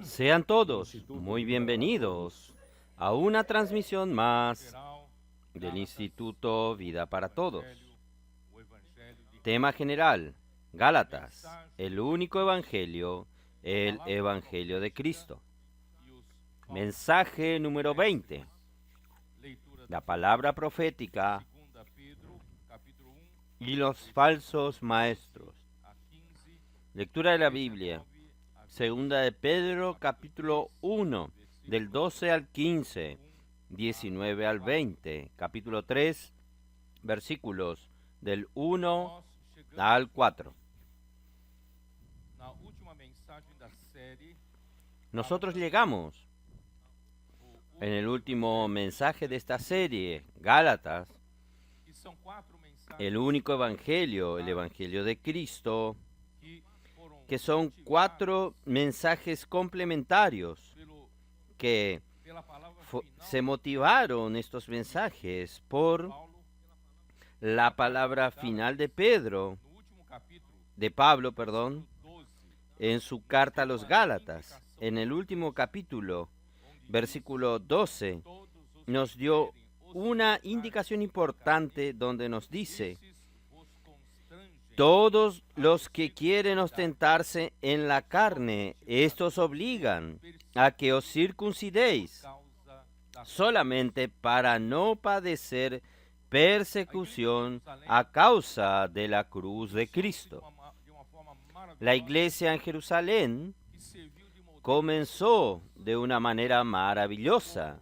Sean todos muy bienvenidos a una transmisión más del Instituto Vida para Todos. Tema general: Gálatas, el único evangelio, el evangelio de Cristo. Mensaje número 20. La palabra profética y los falsos maestros. Lectura de la Biblia. Segunda de Pedro, capítulo 1, del 12 al 15, 19 al 20. Capítulo 3, versículos del 1 al 4. Nosotros llegamos en el último mensaje de esta serie, Gálatas, el único evangelio, el evangelio de Cristo, que son 4 mensajes complementarios que se motivaron estos mensajes por la palabra final de Pablo, en su carta a los Gálatas. En el último capítulo, versículo 12, nos dio una indicación importante donde nos dice: todos los que quieren ostentarse en la carne, estos obligan a que os circuncidéis, solamente para no padecer persecución a causa de la cruz de Cristo. La iglesia en Jerusalén comenzó de una manera maravillosa,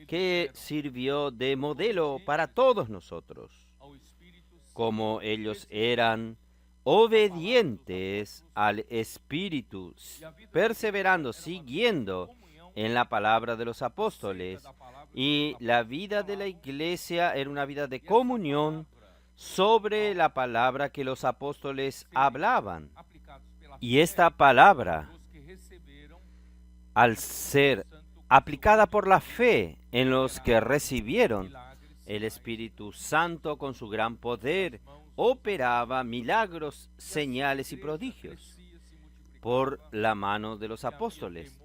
que sirvió de modelo para todos nosotros. Como ellos eran obedientes al Espíritu, perseverando, siguiendo en la palabra de los apóstoles, y la vida de la iglesia era una vida de comunión sobre la palabra que los apóstoles hablaban. Y esta palabra, al ser aplicada por la fe en los que recibieron, el Espíritu Santo, con su gran poder, operaba milagros, señales y prodigios por la mano de los apóstoles.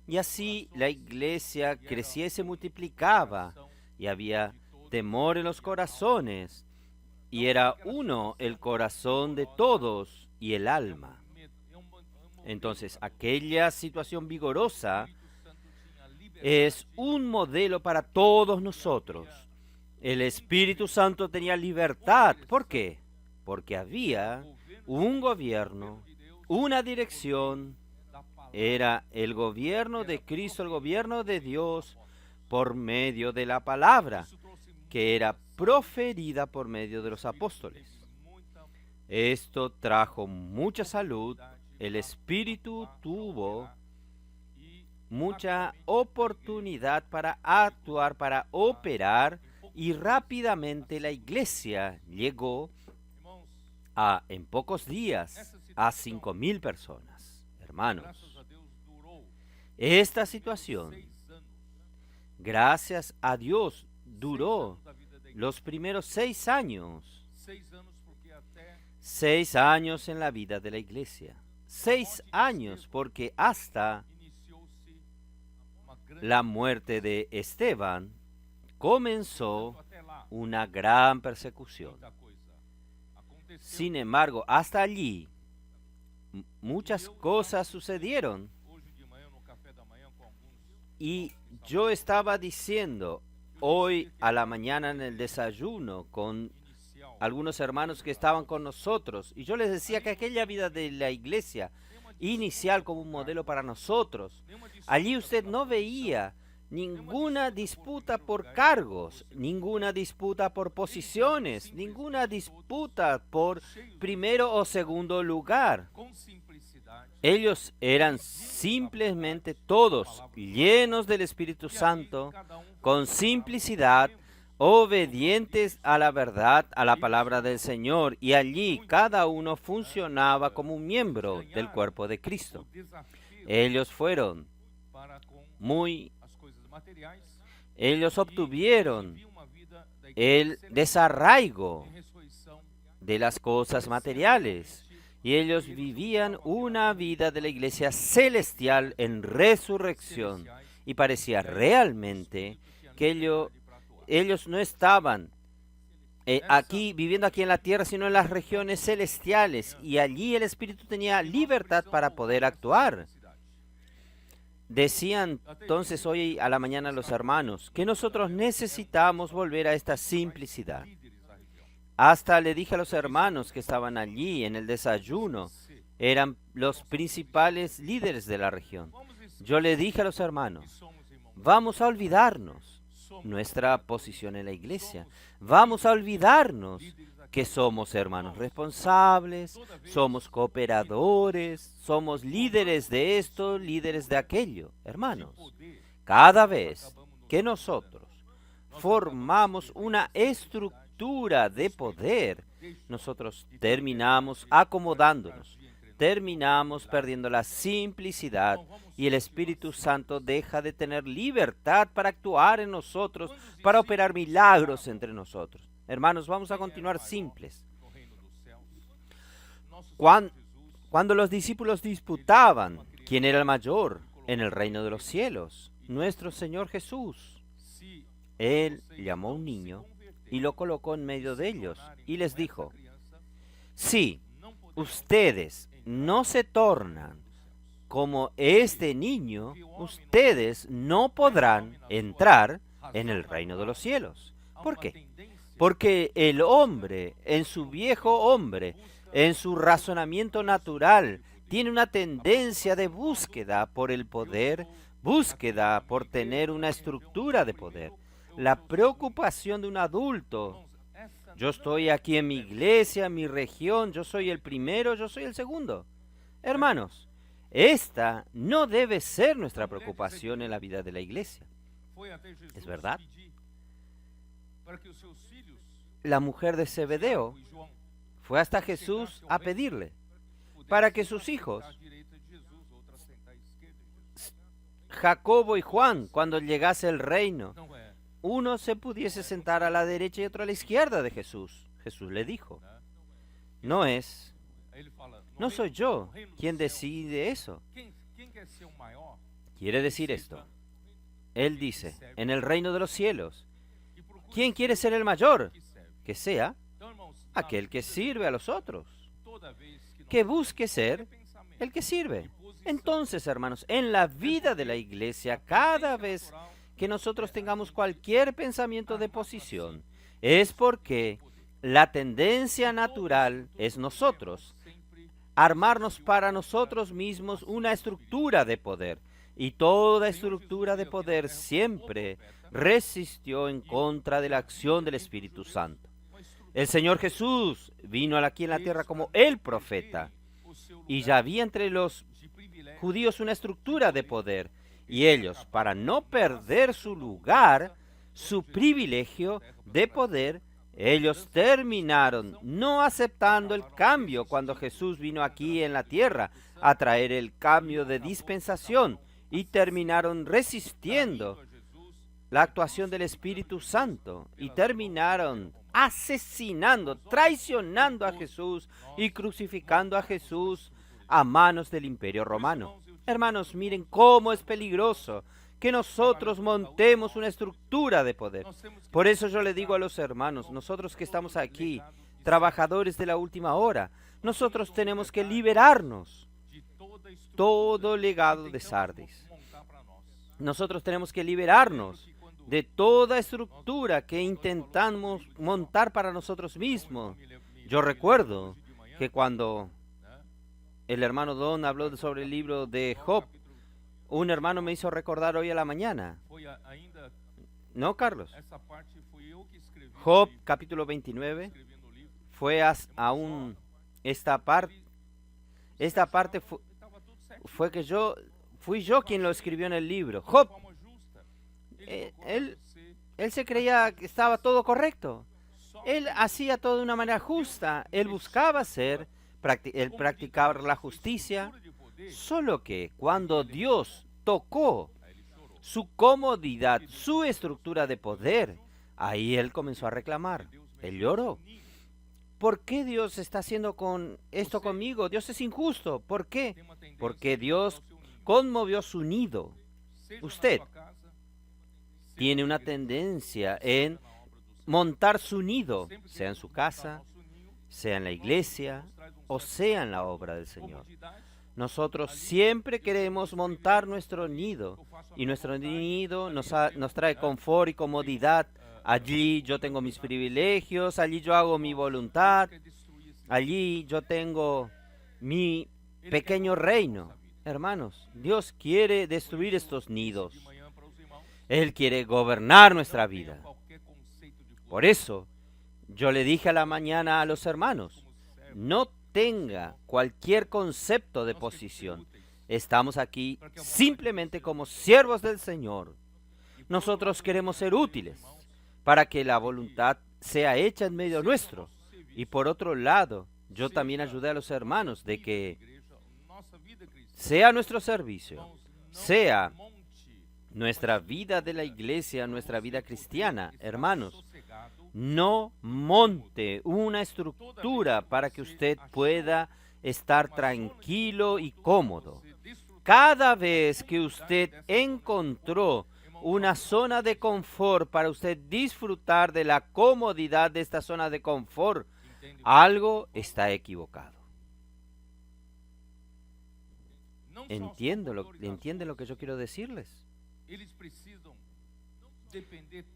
Y así la iglesia crecía y se multiplicaba, y había temor en los corazones, y era uno el corazón de todos y el alma. Entonces, aquella situación vigorosa es un modelo para todos nosotros. El Espíritu Santo tenía libertad. ¿Por qué? Porque había un gobierno, una dirección. Era el gobierno de Cristo, el gobierno de Dios, por medio de la palabra, que era proferida por medio de los apóstoles. Esto trajo mucha salud. El Espíritu tuvo mucha oportunidad para actuar, para operar, y rápidamente la iglesia llegó en pocos días a 5,000 personas. Hermanos, esta situación, gracias a Dios, duró los primeros 6 años. 6 años en la vida de la iglesia. 6 años, porque hasta la muerte de Esteban comenzó una gran persecución. Sin embargo, hasta allí muchas cosas sucedieron. Y yo estaba diciendo hoy a la mañana en el desayuno con algunos hermanos que estaban con nosotros, y yo les decía que aquella vida de la iglesia inicial como un modelo para nosotros, allí usted no veía ninguna disputa por cargos, ninguna disputa por posiciones, ninguna disputa por primero o segundo lugar. Ellos eran simplemente todos llenos del Espíritu Santo, con simplicidad, obedientes a la verdad, a la palabra del Señor, y allí cada uno funcionaba como un miembro del cuerpo de Cristo. Ellos fueron muy, ellos obtuvieron el desarraigo de las cosas materiales y ellos vivían una vida de la iglesia celestial en resurrección y parecía realmente que ellos no estaban viviendo aquí en la tierra, sino en las regiones celestiales, y allí el Espíritu tenía libertad para poder actuar. Decían entonces hoy a la mañana los hermanos que nosotros necesitamos volver a esta simplicidad. Hasta le dije a los hermanos que estaban allí en el desayuno, eran los principales líderes de la región. Yo le dije a los hermanos, vamos a olvidarnos nuestra posición en la iglesia. Vamos a olvidarnos que somos hermanos responsables, somos cooperadores, somos líderes de esto, líderes de aquello. Hermanos, cada vez que nosotros formamos una estructura de poder, nosotros terminamos acomodándonos, terminamos perdiendo la simplicidad y el Espíritu Santo deja de tener libertad para actuar en nosotros, para operar milagros entre nosotros. Hermanos, vamos a continuar simples. Cuando los discípulos disputaban quién era el mayor en el reino de los cielos, nuestro Señor Jesús, Él llamó a un niño y lo colocó en medio de ellos y les dijo, si ustedes no se tornan como este niño, ustedes no podrán entrar en el reino de los cielos. ¿Por qué? Porque el hombre, en su viejo hombre, en su razonamiento natural, tiene una tendencia de búsqueda por el poder, búsqueda por tener una estructura de poder. La preocupación de un adulto. Yo estoy aquí en mi iglesia, en mi región, yo soy el primero, yo soy el segundo. Hermanos, esta no debe ser nuestra preocupación en la vida de la iglesia. ¿Es verdad? La mujer de Zebedeo fue hasta Jesús a pedirle para que sus hijos, Jacobo y Juan, cuando llegase el reino, uno se pudiese sentar a la derecha y otro a la izquierda de Jesús. Jesús le dijo, no soy yo quien decide eso. Quiere decir esto. Él dice, en el reino de los cielos, ¿quién quiere ser el mayor? Que sea aquel que sirve a los otros. Que busque ser el que sirve. Entonces, hermanos, en la vida de la iglesia, cada vez que nosotros tengamos cualquier pensamiento de posición, es porque la tendencia natural es nosotros armarnos para nosotros mismos una estructura de poder. Y toda estructura de poder siempre resistió en contra de la acción del Espíritu Santo. El Señor Jesús vino aquí en la tierra como el profeta. Y ya había entre los judíos una estructura de poder. Y ellos, para no perder su lugar, su privilegio de poder, ellos terminaron no aceptando el cambio cuando Jesús vino aquí en la tierra a traer el cambio de dispensación y terminaron resistiendo la actuación del Espíritu Santo y terminaron asesinando, traicionando a Jesús y crucificando a Jesús a manos del Imperio Romano. Hermanos, miren cómo es peligroso que nosotros montemos una estructura de poder. Por eso yo le digo a los hermanos, nosotros que estamos aquí, trabajadores de la última hora, nosotros tenemos que liberarnos todo legado de Sardis. Nosotros tenemos que liberarnos de toda estructura que intentamos montar para nosotros mismos. Yo recuerdo que cuando el hermano Don habló sobre el libro de Job, un hermano me hizo recordar hoy a la mañana. ¿No, Carlos? Job, capítulo 29, fue aún esta parte fue que fui yo quien lo escribió en el libro. Job, él Él se creía que estaba todo correcto. Él hacía todo de una manera justa. Él buscaba él practicar la justicia. Solo que cuando Dios tocó su comodidad, su estructura de poder, ahí él comenzó a reclamar. Él lloró. ¿Por qué Dios está haciendo con esto conmigo? Dios es injusto. ¿Por qué? Porque Dios conmovió su nido. Usted tiene una tendencia en montar su nido, sea en su casa, sea en la iglesia o sea en la obra del Señor. Nosotros siempre queremos montar nuestro nido y nuestro nido nos trae confort y comodidad. Allí yo tengo mis privilegios, allí yo hago mi voluntad, allí yo tengo mi pequeño reino. Hermanos, Dios quiere destruir estos nidos. Él quiere gobernar nuestra vida. Por eso, yo le dije a la mañana a los hermanos, no tenga cualquier concepto de posición. Estamos aquí simplemente como siervos del Señor. Nosotros queremos ser útiles para que la voluntad sea hecha en medio nuestro. Y por otro lado, yo también ayudé a los hermanos de que sea nuestro servicio, sea nuestra vida de la iglesia, nuestra vida cristiana, hermanos, no monte una estructura para que usted pueda estar tranquilo y cómodo. Cada vez que usted encontró una zona de confort para usted disfrutar de la comodidad de esta zona de confort, algo está equivocado. ¿Entiende lo que yo quiero decirles?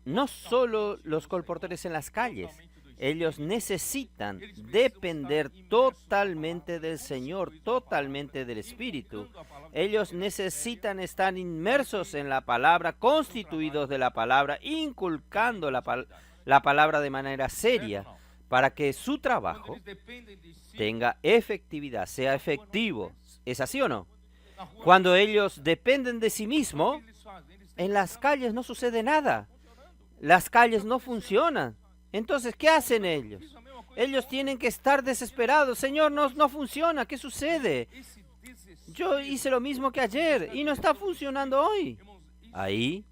No solo los colportores en las calles, ellos necesitan depender totalmente del Señor, totalmente del Espíritu. Ellos necesitan estar inmersos en la palabra, constituidos de la palabra, inculcando la palabra de manera seria, para que su trabajo tenga efectividad, sea efectivo. ¿Es así o no? Cuando ellos dependen de sí mismos, en las calles no sucede nada. Las calles no funcionan. Entonces, ¿qué hacen ellos? Ellos tienen que estar desesperados. Señor, no funciona. ¿Qué sucede? Yo hice lo mismo que ayer y no está funcionando hoy. Ahí,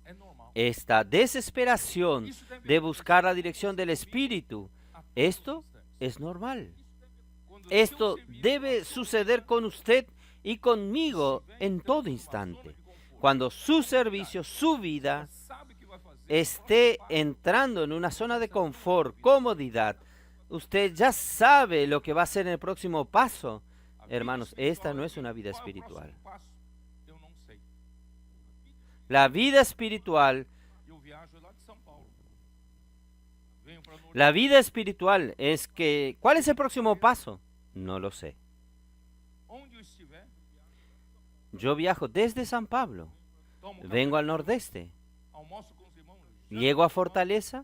esta desesperación de buscar la dirección del Espíritu, esto es normal. Esto debe suceder con usted y conmigo en todo instante. Cuando su servicio, su vida, esté entrando en una zona de confort, comodidad, usted ya sabe lo que va a ser en el próximo paso. Hermanos, esta no es una vida espiritual. La vida espiritual es que, ¿cuál es el próximo paso? No lo sé. Yo viajo desde San Pablo, vengo al nordeste, llego a Fortaleza,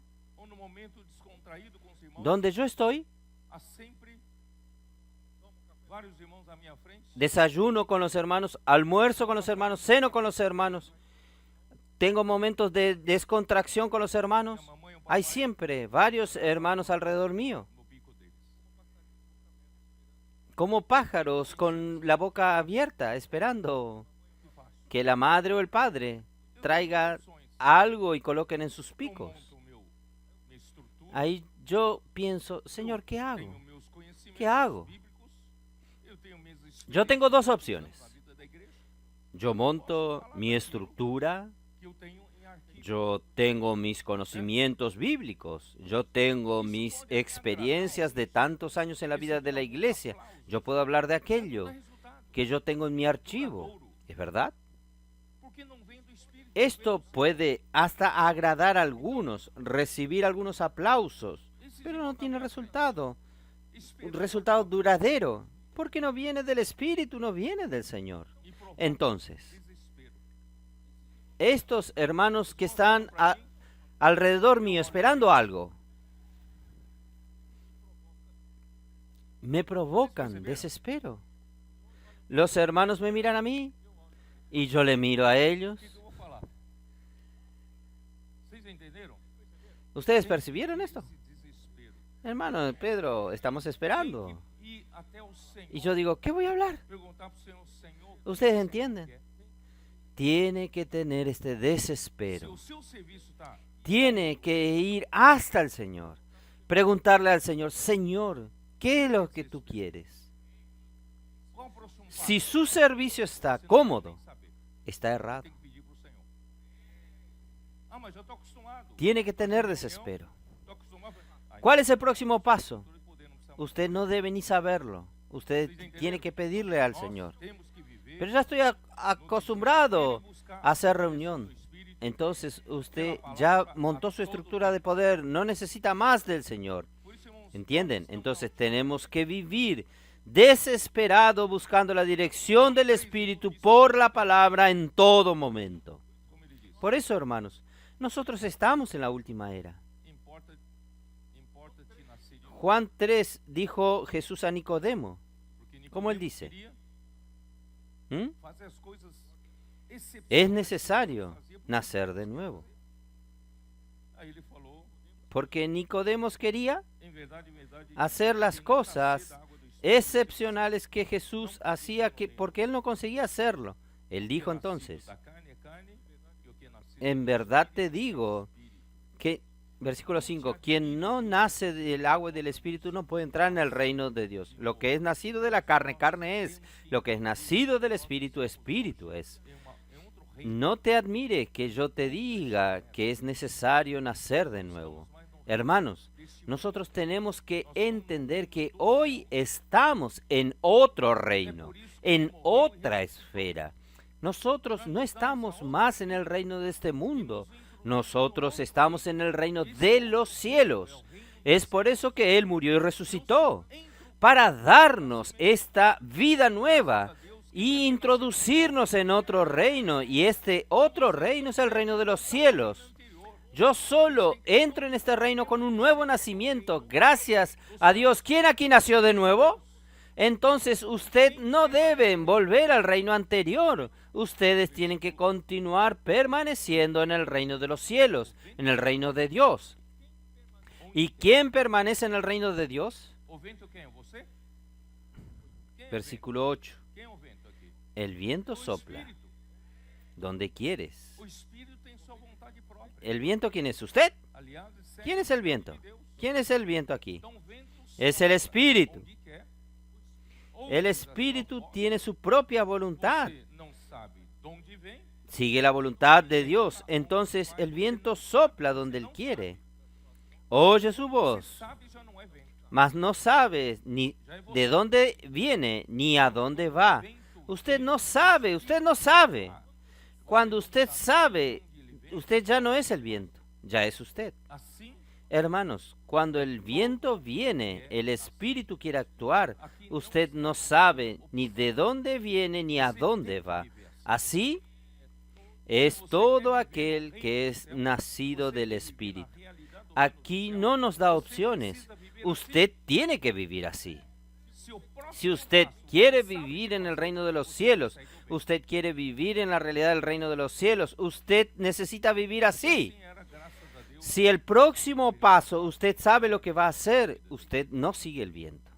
donde yo estoy, desayuno con los hermanos, almuerzo con los hermanos, ceno con los hermanos, tengo momentos de descontracción con los hermanos. Hay siempre varios hermanos alrededor mío, como pájaros con la boca abierta, esperando que la madre o el padre traiga algo y coloquen en sus picos. Ahí yo pienso, Señor, ¿qué hago? ¿Qué hago? Yo tengo dos opciones. Yo monto mi estructura, yo tengo mis conocimientos bíblicos, yo tengo mis experiencias de tantos años en la vida de la iglesia. Yo puedo hablar de aquello que yo tengo en mi archivo. ¿Es verdad? Esto puede hasta agradar a algunos, recibir algunos aplausos, pero no tiene resultado, un resultado duradero, porque no viene del Espíritu, no viene del Señor. Entonces, estos hermanos que están alrededor mío esperando algo, me provocan desespero. Los hermanos me miran a mí y yo le miro a ellos. ¿Ustedes percibieron esto? Hermano Pedro, estamos esperando. Y yo digo, ¿qué voy a hablar? ¿Ustedes entienden? Tiene que tener este desespero. Tiene que ir hasta el Señor. Preguntarle al Señor, Señor, ¿qué es lo que tú quieres? Si su servicio está cómodo, está errado. Tiene que tener desespero. ¿Cuál es el próximo paso? Usted no debe ni saberlo. Usted tiene que pedirle al Señor. Pero ya estoy acostumbrado a hacer reunión. Entonces usted ya montó su estructura de poder. No necesita más del Señor. ¿Entienden? Entonces tenemos que vivir desesperado buscando la dirección del Espíritu por la palabra en todo momento. Por eso, hermanos, nosotros estamos en la última era. Juan 3 dijo Jesús a Nicodemo, como él dice, es necesario nacer de nuevo. Porque Nicodemos quería hacer las cosas excepcionales que Jesús hacía, porque él no conseguía hacerlo. Él dijo entonces, en verdad te digo que, versículo 5, quien no nace del agua y del Espíritu no puede entrar en el reino de Dios. Lo que es nacido de la carne, carne es. Lo que es nacido del Espíritu, Espíritu es. No te admire que yo te diga que es necesario nacer de nuevo. Hermanos, nosotros tenemos que entender que hoy estamos en otro reino, en otra esfera. Nosotros no estamos más en el reino de este mundo. Nosotros estamos en el reino de los cielos. Es por eso que Él murió y resucitó, para darnos esta vida nueva y introducirnos en otro reino. Y este otro reino es el reino de los cielos. Yo solo entro en este reino con un nuevo nacimiento, gracias a Dios. ¿Quién aquí nació de nuevo? Entonces usted no debe volver al reino anterior. Ustedes tienen que continuar permaneciendo en el reino de los cielos, en el reino de Dios. ¿Y quién permanece en el reino de Dios? Versículo 8. El viento sopla donde quieres. ¿El viento quién es? ¿Usted? ¿Quién es el viento? ¿Quién es el viento aquí? Es el Espíritu. El Espíritu tiene su propia voluntad. Sigue la voluntad de Dios. Entonces el viento sopla donde Él quiere. Oye su voz, mas no sabe ni de dónde viene ni a dónde va. Usted no sabe, usted no sabe. Cuando usted sabe, usted ya no es el viento, ya es usted. Hermanos, cuando el viento viene, el Espíritu quiere actuar, usted no sabe ni de dónde viene ni a dónde va. Así es todo aquel que es nacido del Espíritu. Aquí no nos da opciones. Usted tiene que vivir así. Si usted quiere vivir en el reino de los cielos, usted quiere vivir en la realidad del reino de los cielos, usted necesita vivir así. Si el próximo paso usted sabe lo que va a hacer, usted no sigue el viento.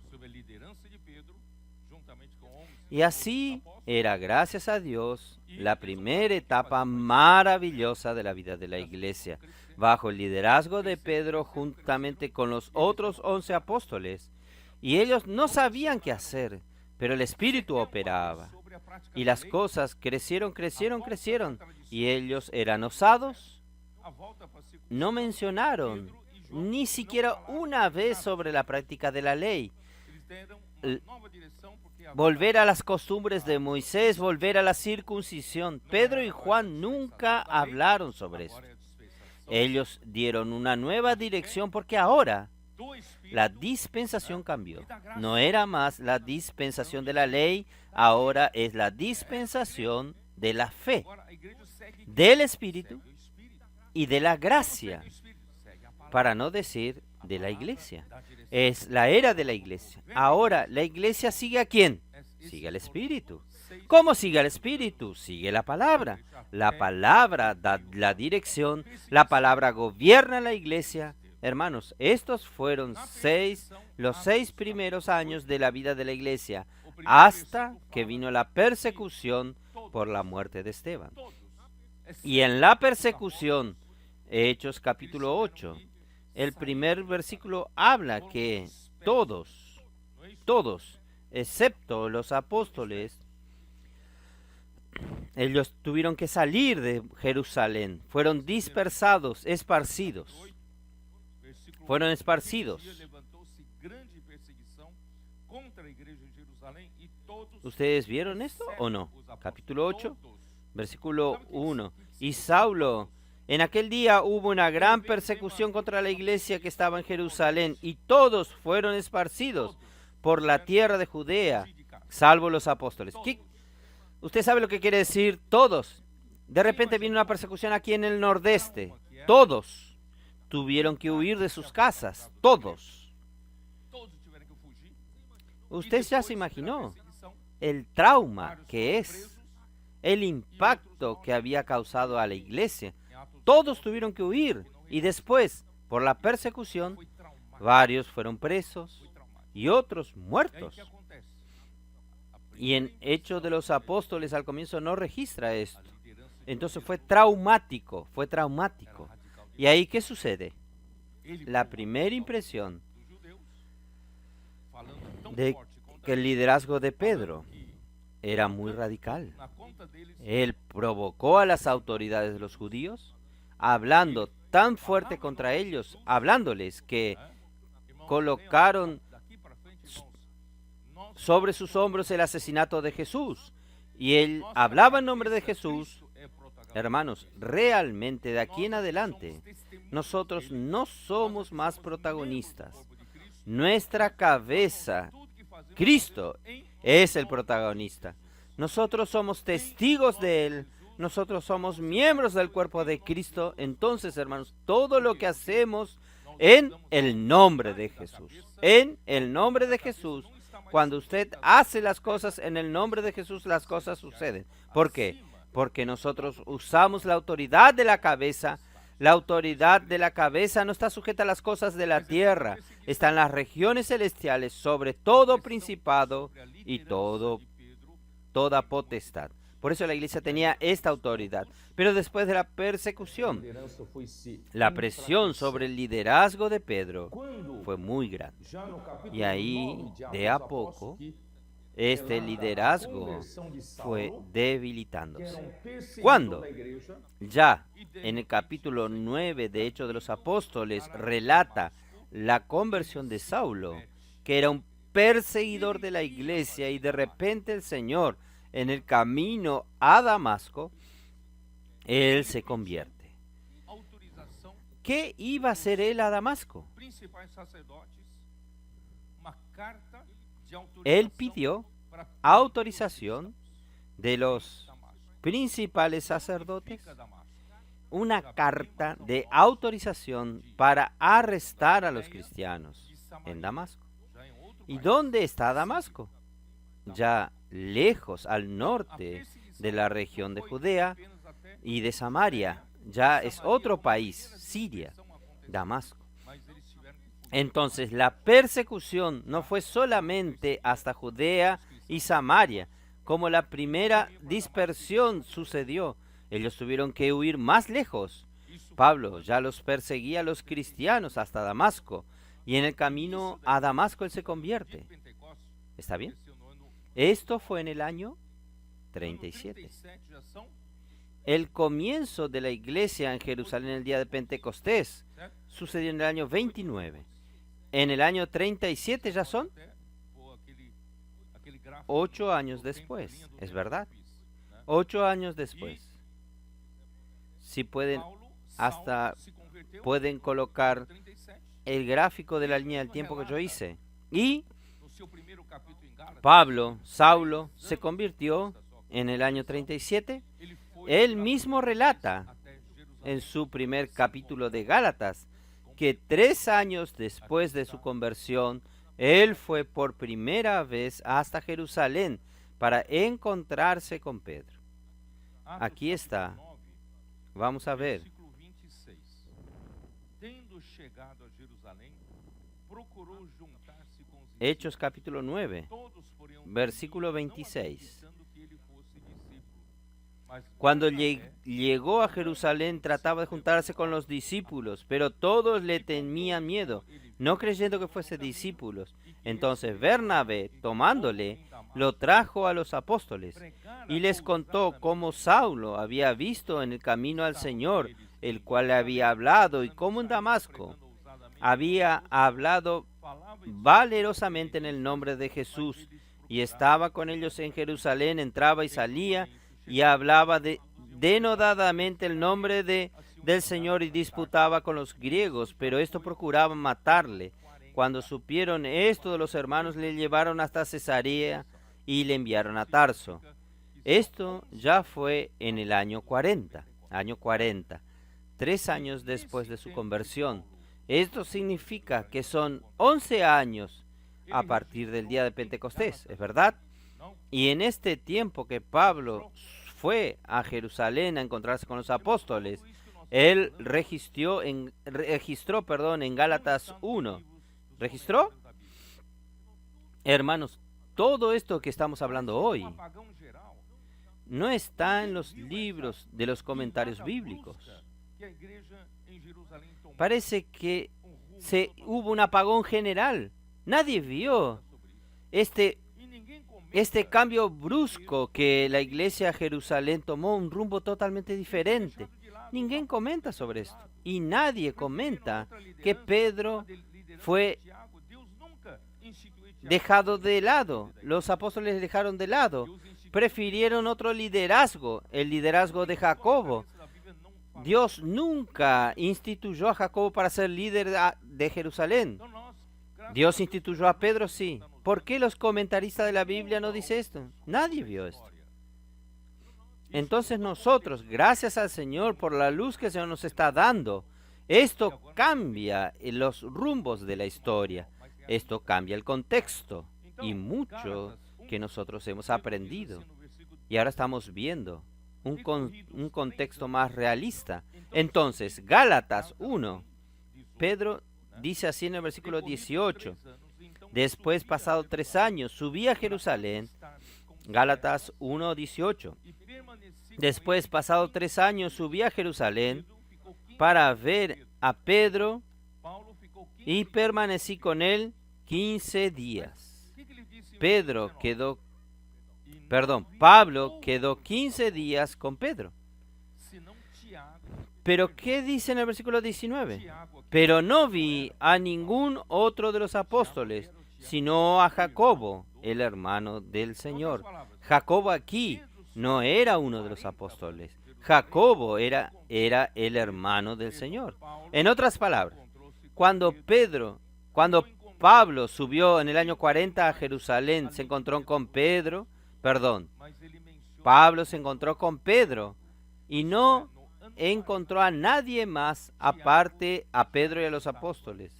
Y así era, gracias a Dios, la primera etapa maravillosa de la vida de la iglesia, bajo el liderazgo de Pedro juntamente con los otros 11 apóstoles. Y ellos no sabían qué hacer, pero el Espíritu operaba. Y las cosas crecieron, y ellos eran osados. No mencionaron ni siquiera una vez sobre la práctica de la ley. Volver a las costumbres de Moisés, volver a la circuncisión. Pedro y Juan nunca hablaron sobre eso. Ellos dieron una nueva dirección porque ahora la dispensación cambió. No era más la dispensación de la ley, ahora es la dispensación de la fe, del Espíritu y de la gracia, para no decir de la iglesia. Es la era de la iglesia. Ahora, ¿la iglesia sigue a quién? Sigue al Espíritu. ¿Cómo sigue al Espíritu? Sigue la palabra. La palabra da la dirección, la palabra gobierna la iglesia. Hermanos, estos fueron los 6 primeros años de la vida de la iglesia, hasta que vino la persecución por la muerte de Esteban. Y en la persecución, Hechos capítulo 8, el primer versículo habla que todos, excepto los apóstoles, ellos tuvieron que salir de Jerusalén, fueron dispersados, esparcidos. Fueron esparcidos. ¿Ustedes vieron esto o no? Capítulo 8, versículo 1. Y Saulo, en aquel día hubo una gran persecución contra la iglesia que estaba en Jerusalén, y todos fueron esparcidos por la tierra de Judea, salvo los apóstoles. ¿Usted sabe lo que quiere decir todos? De repente vino una persecución aquí en el nordeste. Todos tuvieron que huir de sus casas. Todos. Usted ya se imaginó el trauma que es, el impacto que había causado a la iglesia. Todos tuvieron que huir. Y después, por la persecución, varios fueron presos y otros muertos. Y en Hechos de los Apóstoles al comienzo no registra esto. Entonces fue traumático. ¿Y ahí qué sucede? La primera impresión de que el liderazgo de Pedro era muy radical. Él provocó a las autoridades de los judíos, hablando tan fuerte contra ellos, hablándoles que colocaron sobre sus hombros el asesinato de Jesús. Y él hablaba en nombre de Jesús. Hermanos, realmente de aquí en adelante, nosotros no somos más protagonistas. Nuestra cabeza, Cristo, es el protagonista. Nosotros somos testigos de Él. Nosotros somos miembros del cuerpo de Cristo. Entonces, hermanos, todo lo que hacemos en el nombre de Jesús. En el nombre de Jesús. Cuando usted hace las cosas en el nombre de Jesús, las cosas suceden. ¿Por qué? Porque nosotros usamos la autoridad de la cabeza. La autoridad de la cabeza no está sujeta a las cosas de la tierra. Está en las regiones celestiales, sobre todo principado y toda potestad. Por eso la iglesia tenía esta autoridad. Pero después de la persecución, la presión sobre el liderazgo de Pedro fue muy grande. Y ahí, de a poco, este liderazgo fue debilitándose. ¿Cuándo? Ya en el capítulo 9 de Hechos de los Apóstoles relata la conversión de Saulo, que era un perseguidor de la iglesia, y de repente el Señor, en el camino a Damasco, él se convierte. ¿Qué iba a hacer él a Damasco? Él pidió autorización de los principales sacerdotes, una carta de autorización para arrestar a los cristianos en Damasco. ¿Y dónde está Damasco? Ya lejos, al norte de la región de Judea y de Samaria. Ya es otro país, Siria, Damasco. Entonces la persecución no fue solamente hasta Judea y Samaria, como la primera dispersión sucedió. Ellos tuvieron que huir más lejos. Pablo ya los perseguía a los cristianos hasta Damasco, y en el camino a Damasco él se convierte. ¿Está bien? Esto fue en el año 37. El comienzo de la iglesia en Jerusalén el día de Pentecostés sucedió en el año 29. En el año 37 ya son 8 años después, es verdad. 8 años después. Si pueden, hasta pueden colocar el gráfico de la línea del tiempo que yo hice. Y Saulo, se convirtió en el año 37. Él mismo relata en su primer capítulo de Gálatas que 3 años después de su conversión, él fue por primera vez hasta Jerusalén para encontrarse con Pedro. Aquí está. Vamos a ver. Hechos capítulo 9, versículo 26. Cuando llegó a Jerusalén, trataba de juntarse con los discípulos, pero todos le tenían miedo, no creyendo que fuese discípulos. Entonces Bernabé, tomándole, lo trajo a los apóstoles y les contó cómo Saulo había visto en el camino al Señor, el cual le había hablado, y cómo en Damasco había hablado valerosamente en el nombre de Jesús, y estaba con ellos en Jerusalén, entraba y salía, y hablaba denodadamente el nombre del Señor, y disputaba con los griegos, pero esto procuraban matarle. Cuando supieron esto de los hermanos, le llevaron hasta Cesarea y le enviaron a Tarso. Esto ya fue en el año 40, 3 años después de su conversión. Esto significa que son 11 años a partir del día de Pentecostés, ¿es verdad? Y en este tiempo que Pablo fue a Jerusalén a encontrarse con los apóstoles, él registró en Gálatas 1. ¿Registró? Hermanos, todo esto que estamos hablando hoy no está en los libros de los comentarios bíblicos. Parece que hubo un apagón general. Nadie vio este cambio brusco, que la iglesia de Jerusalén tomó un rumbo totalmente diferente. Ninguém comenta sobre esto. Y nadie comenta que Pedro fue dejado de lado. Los apóstoles dejaron de lado. Prefirieron otro liderazgo, el liderazgo de Jacobo. Dios nunca instituyó a Jacobo para ser líder de Jerusalén. Dios instituyó a Pedro, sí. ¿Por qué los comentaristas de la Biblia no dicen esto? Nadie vio esto. Entonces nosotros, gracias al Señor por la luz que el Señor nos está dando, esto cambia los rumbos de la historia. Esto cambia el contexto y mucho que nosotros hemos aprendido. Y ahora estamos viendo un contexto más realista. Entonces, Gálatas 1, Pedro dice así en el versículo 18. Después, pasado 3 años, subí a Jerusalén. Gálatas 1, 18. Después, pasado 3 años, subí a Jerusalén para ver a Pedro y permanecí con él 15 días. Pablo quedó 15 días con Pedro. Pero ¿qué dice en el versículo 19? Pero no vi a ningún otro de los apóstoles, sino a Jacobo, el hermano del Señor. Jacobo aquí no era uno de los apóstoles. Jacobo era el hermano del Señor. En otras palabras, cuando Pablo subió en el año 40 a Jerusalén, se encontró con Pablo se encontró con Pedro y no encontró a nadie más aparte a Pedro y a los apóstoles.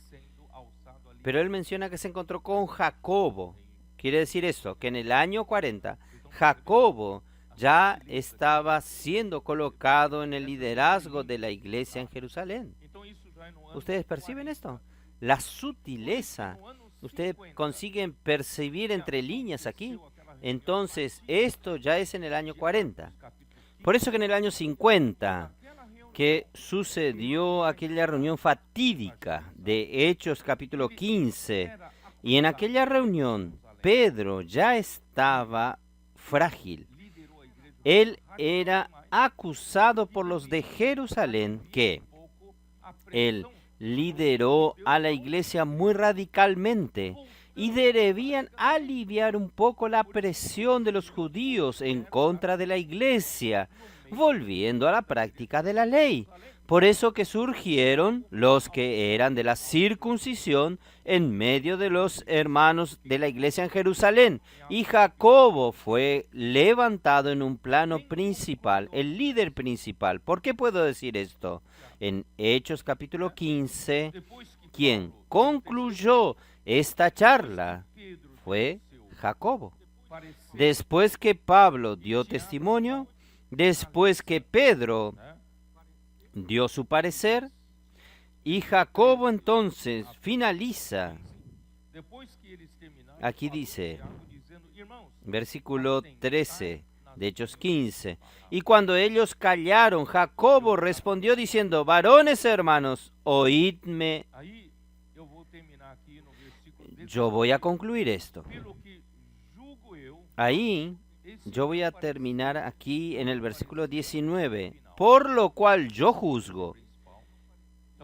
Pero él menciona que se encontró con Jacobo. Quiere decir esto, que en el año 40, Jacobo ya estaba siendo colocado en el liderazgo de la iglesia en Jerusalén. ¿Ustedes perciben esto? La sutileza. Ustedes consiguen percibir entre líneas aquí. Entonces, esto ya es en el año 40. Por eso que en el año 50, que sucedió aquella reunión fatídica de Hechos capítulo 15, y en aquella reunión Pedro ya estaba frágil. Él era acusado por los de Jerusalén que él lideró a la iglesia muy radicalmente y debían aliviar un poco la presión de los judíos en contra de la iglesia, volviendo a la práctica de la ley. Por eso que surgieron los que eran de la circuncisión en medio de los hermanos de la iglesia en Jerusalén. Y Jacobo fue levantado en un plano principal, el líder principal. ¿Por qué puedo decir esto? En Hechos capítulo 15, quien concluyó esta charla fue Jacobo. Después que Pablo dio testimonio, después que Pedro dio su parecer, y Jacobo entonces finaliza. Aquí dice, versículo 13 de Hechos 15, y cuando ellos callaron, Jacobo respondió diciendo, varones hermanos, oídme. Yo voy a concluir esto. Ahí yo voy a terminar aquí en el versículo 19, por lo cual yo juzgo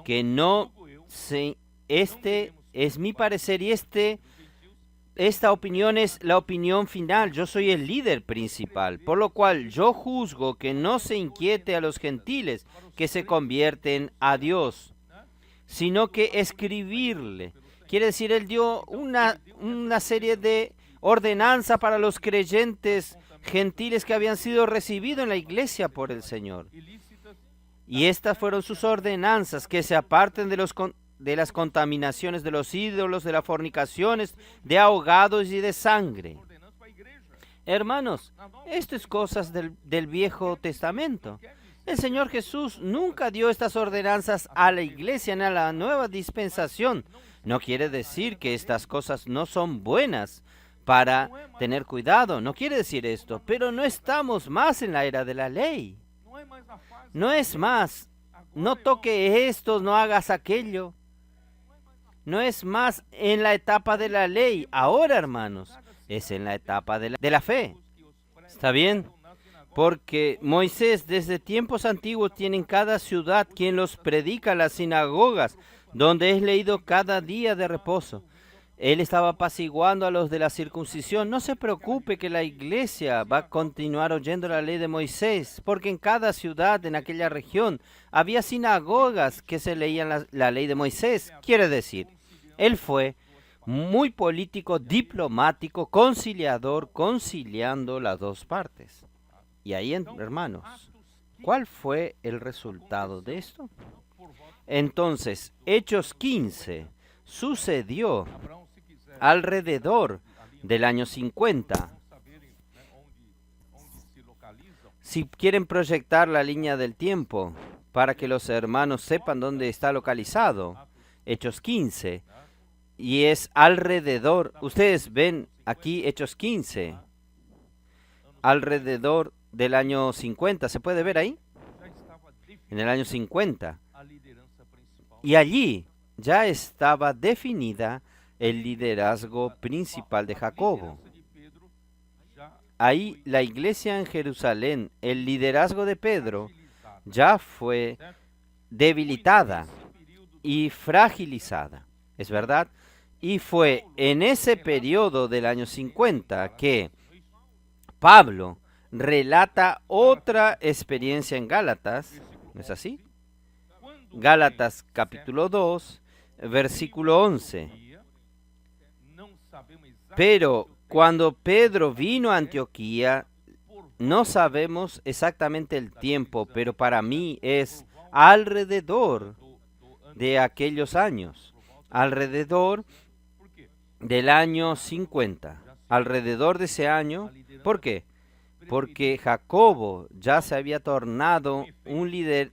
que no se, este es mi parecer y esta opinión es la opinión final. Yo soy el líder principal, por lo cual yo juzgo que no se inquiete a los gentiles que se convierten a Dios, sino que escribirle. Quiere decir, él dio una serie de ordenanza para los creyentes gentiles que habían sido recibidos en la iglesia por el Señor. Y estas fueron sus ordenanzas, que se aparten de las contaminaciones de los ídolos, de las fornicaciones, de ahogados y de sangre. Hermanos, esto es cosas del Viejo Testamento. El Señor Jesús nunca dio estas ordenanzas a la iglesia en la nueva dispensación. No quiere decir que estas cosas no son buenas para tener cuidado, no quiere decir esto, pero no estamos más en la era de la ley. No es más, no toque esto, no hagas aquello. No es más en la etapa de la ley. Ahora, hermanos, es en la etapa de la fe. ¿Está bien? Porque Moisés desde tiempos antiguos tiene en cada ciudad quien los predica en las sinagogas, donde es leído cada día de reposo. Él estaba apaciguando a los de la circuncisión. No se preocupe que la iglesia va a continuar oyendo la ley de Moisés, porque en cada ciudad, en aquella región, había sinagogas que se leían la ley de Moisés. Quiere decir, él fue muy político, diplomático, conciliador, conciliando las dos partes. Y ahí, hermanos, ¿cuál fue el resultado de esto? Entonces, Hechos 15 sucedió alrededor del año 50. Si quieren proyectar la línea del tiempo para que los hermanos sepan dónde está localizado, Hechos 15, y es alrededor, ustedes ven aquí Hechos 15, alrededor del año 50, ¿se puede ver ahí? En el año 50. Y allí ya estaba definida el liderazgo principal de Jacobo. Ahí la iglesia en Jerusalén, el liderazgo de Pedro, ya fue debilitada y fragilizada. ¿Es verdad? Y fue en ese periodo del año 50 que Pablo relata otra experiencia en Gálatas. ¿No es así? Gálatas capítulo 2, versículo 11. Pero cuando Pedro vino a Antioquía, no sabemos exactamente el tiempo, pero para mí es alrededor de aquellos años, alrededor del año 50, alrededor de ese año. ¿Por qué? Porque Jacobo ya se había tornado un líder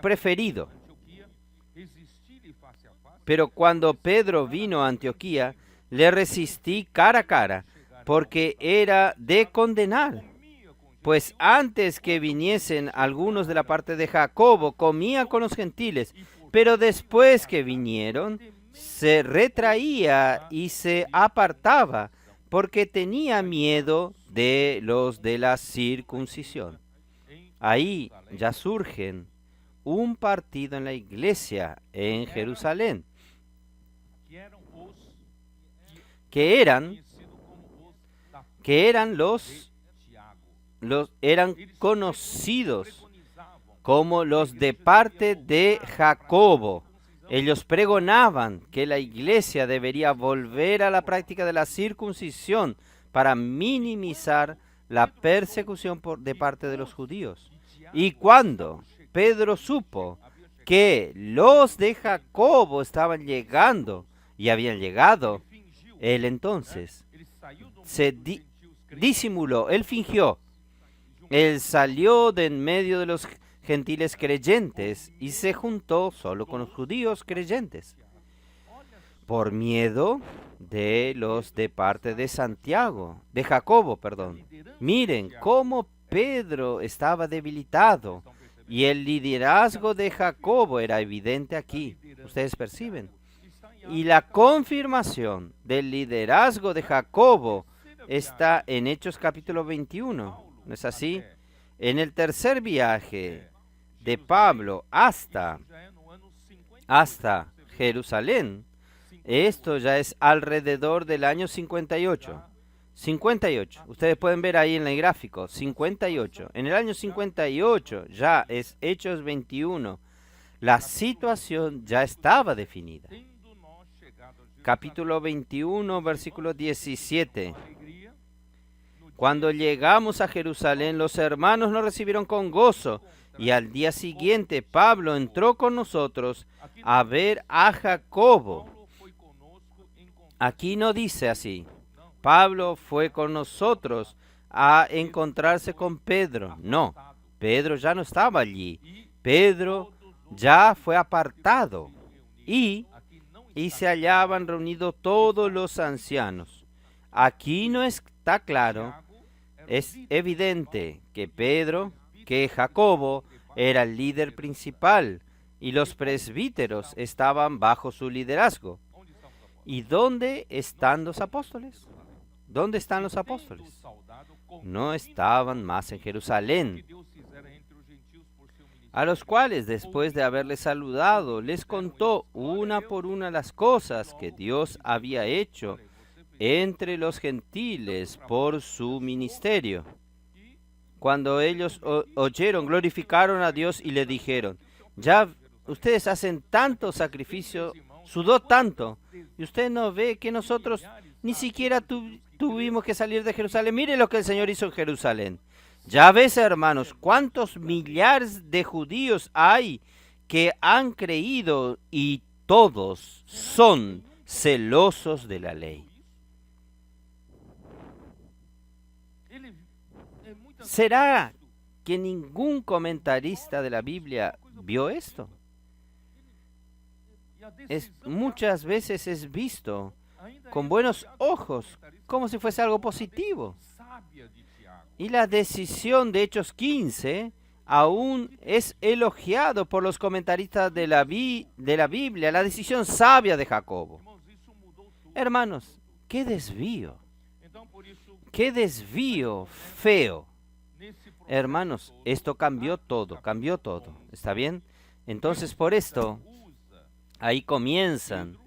preferido. Pero cuando Pedro vino a Antioquía, le resistí cara a cara, porque era de condenar. Pues antes que viniesen algunos de la parte de Jacobo, comía con los gentiles, pero después que vinieron, se retraía y se apartaba, porque tenía miedo de los de la circuncisión. Ahí ya surgen un partido en la iglesia en Jerusalén, que eran conocidos como los de parte de Jacobo. Ellos pregonaban que la iglesia debería volver a la práctica de la circuncisión para minimizar la persecución de parte de los judíos. Y cuando Pedro supo que los de Jacobo estaban llegando y habían llegado, él entonces disimuló, él fingió. Él salió de en medio de los gentiles creyentes y se juntó solo con los judíos creyentes, por miedo de los de parte de Jacobo, perdón. Miren cómo Pedro estaba debilitado y el liderazgo de Jacobo era evidente aquí. Ustedes perciben. Y la confirmación del liderazgo de Jacobo está en Hechos capítulo 21. ¿No es así? En el tercer viaje de Pablo hasta Jerusalén, esto ya es alrededor del año 58. 58. Ustedes pueden ver ahí en el gráfico. 58. En el año 58, ya es Hechos 21. La situación ya estaba definida. Capítulo 21, versículo 17. Cuando llegamos a Jerusalén, los hermanos nos recibieron con gozo, y al día siguiente Pablo entró con nosotros a ver a Jacobo. Aquí no dice así. Pablo fue con nosotros a encontrarse con Pedro. No, Pedro ya no estaba allí. Pedro ya fue apartado y se hallaban reunidos todos los ancianos. Aquí no está claro. Es evidente que Jacobo era el líder principal y los presbíteros estaban bajo su liderazgo. ¿Y dónde están los apóstoles? ¿Dónde están los apóstoles? No estaban más en Jerusalén, a los cuales, después de haberles saludado, les contó una por una las cosas que Dios había hecho entre los gentiles por su ministerio. Cuando ellos oyeron, glorificaron a Dios y le dijeron: ya ustedes hacen tanto sacrificio, sudó tanto, y usted no ve que nosotros ni siquiera tuvimos que salir de Jerusalén. Mire lo que el Señor hizo en Jerusalén. Ya ves, hermanos, cuántos millares de judíos hay que han creído y todos son celosos de la ley. ¿Será que ningún comentarista de la Biblia vio esto? Muchas veces es visto con buenos ojos, como si fuese algo positivo. Y la decisión de Hechos 15 aún es elogiado por los comentaristas de la Biblia, la decisión sabia de Jacobo. Hermanos, qué desvío feo. Hermanos, esto cambió todo, ¿está bien? Entonces, por esto, ahí comienzan,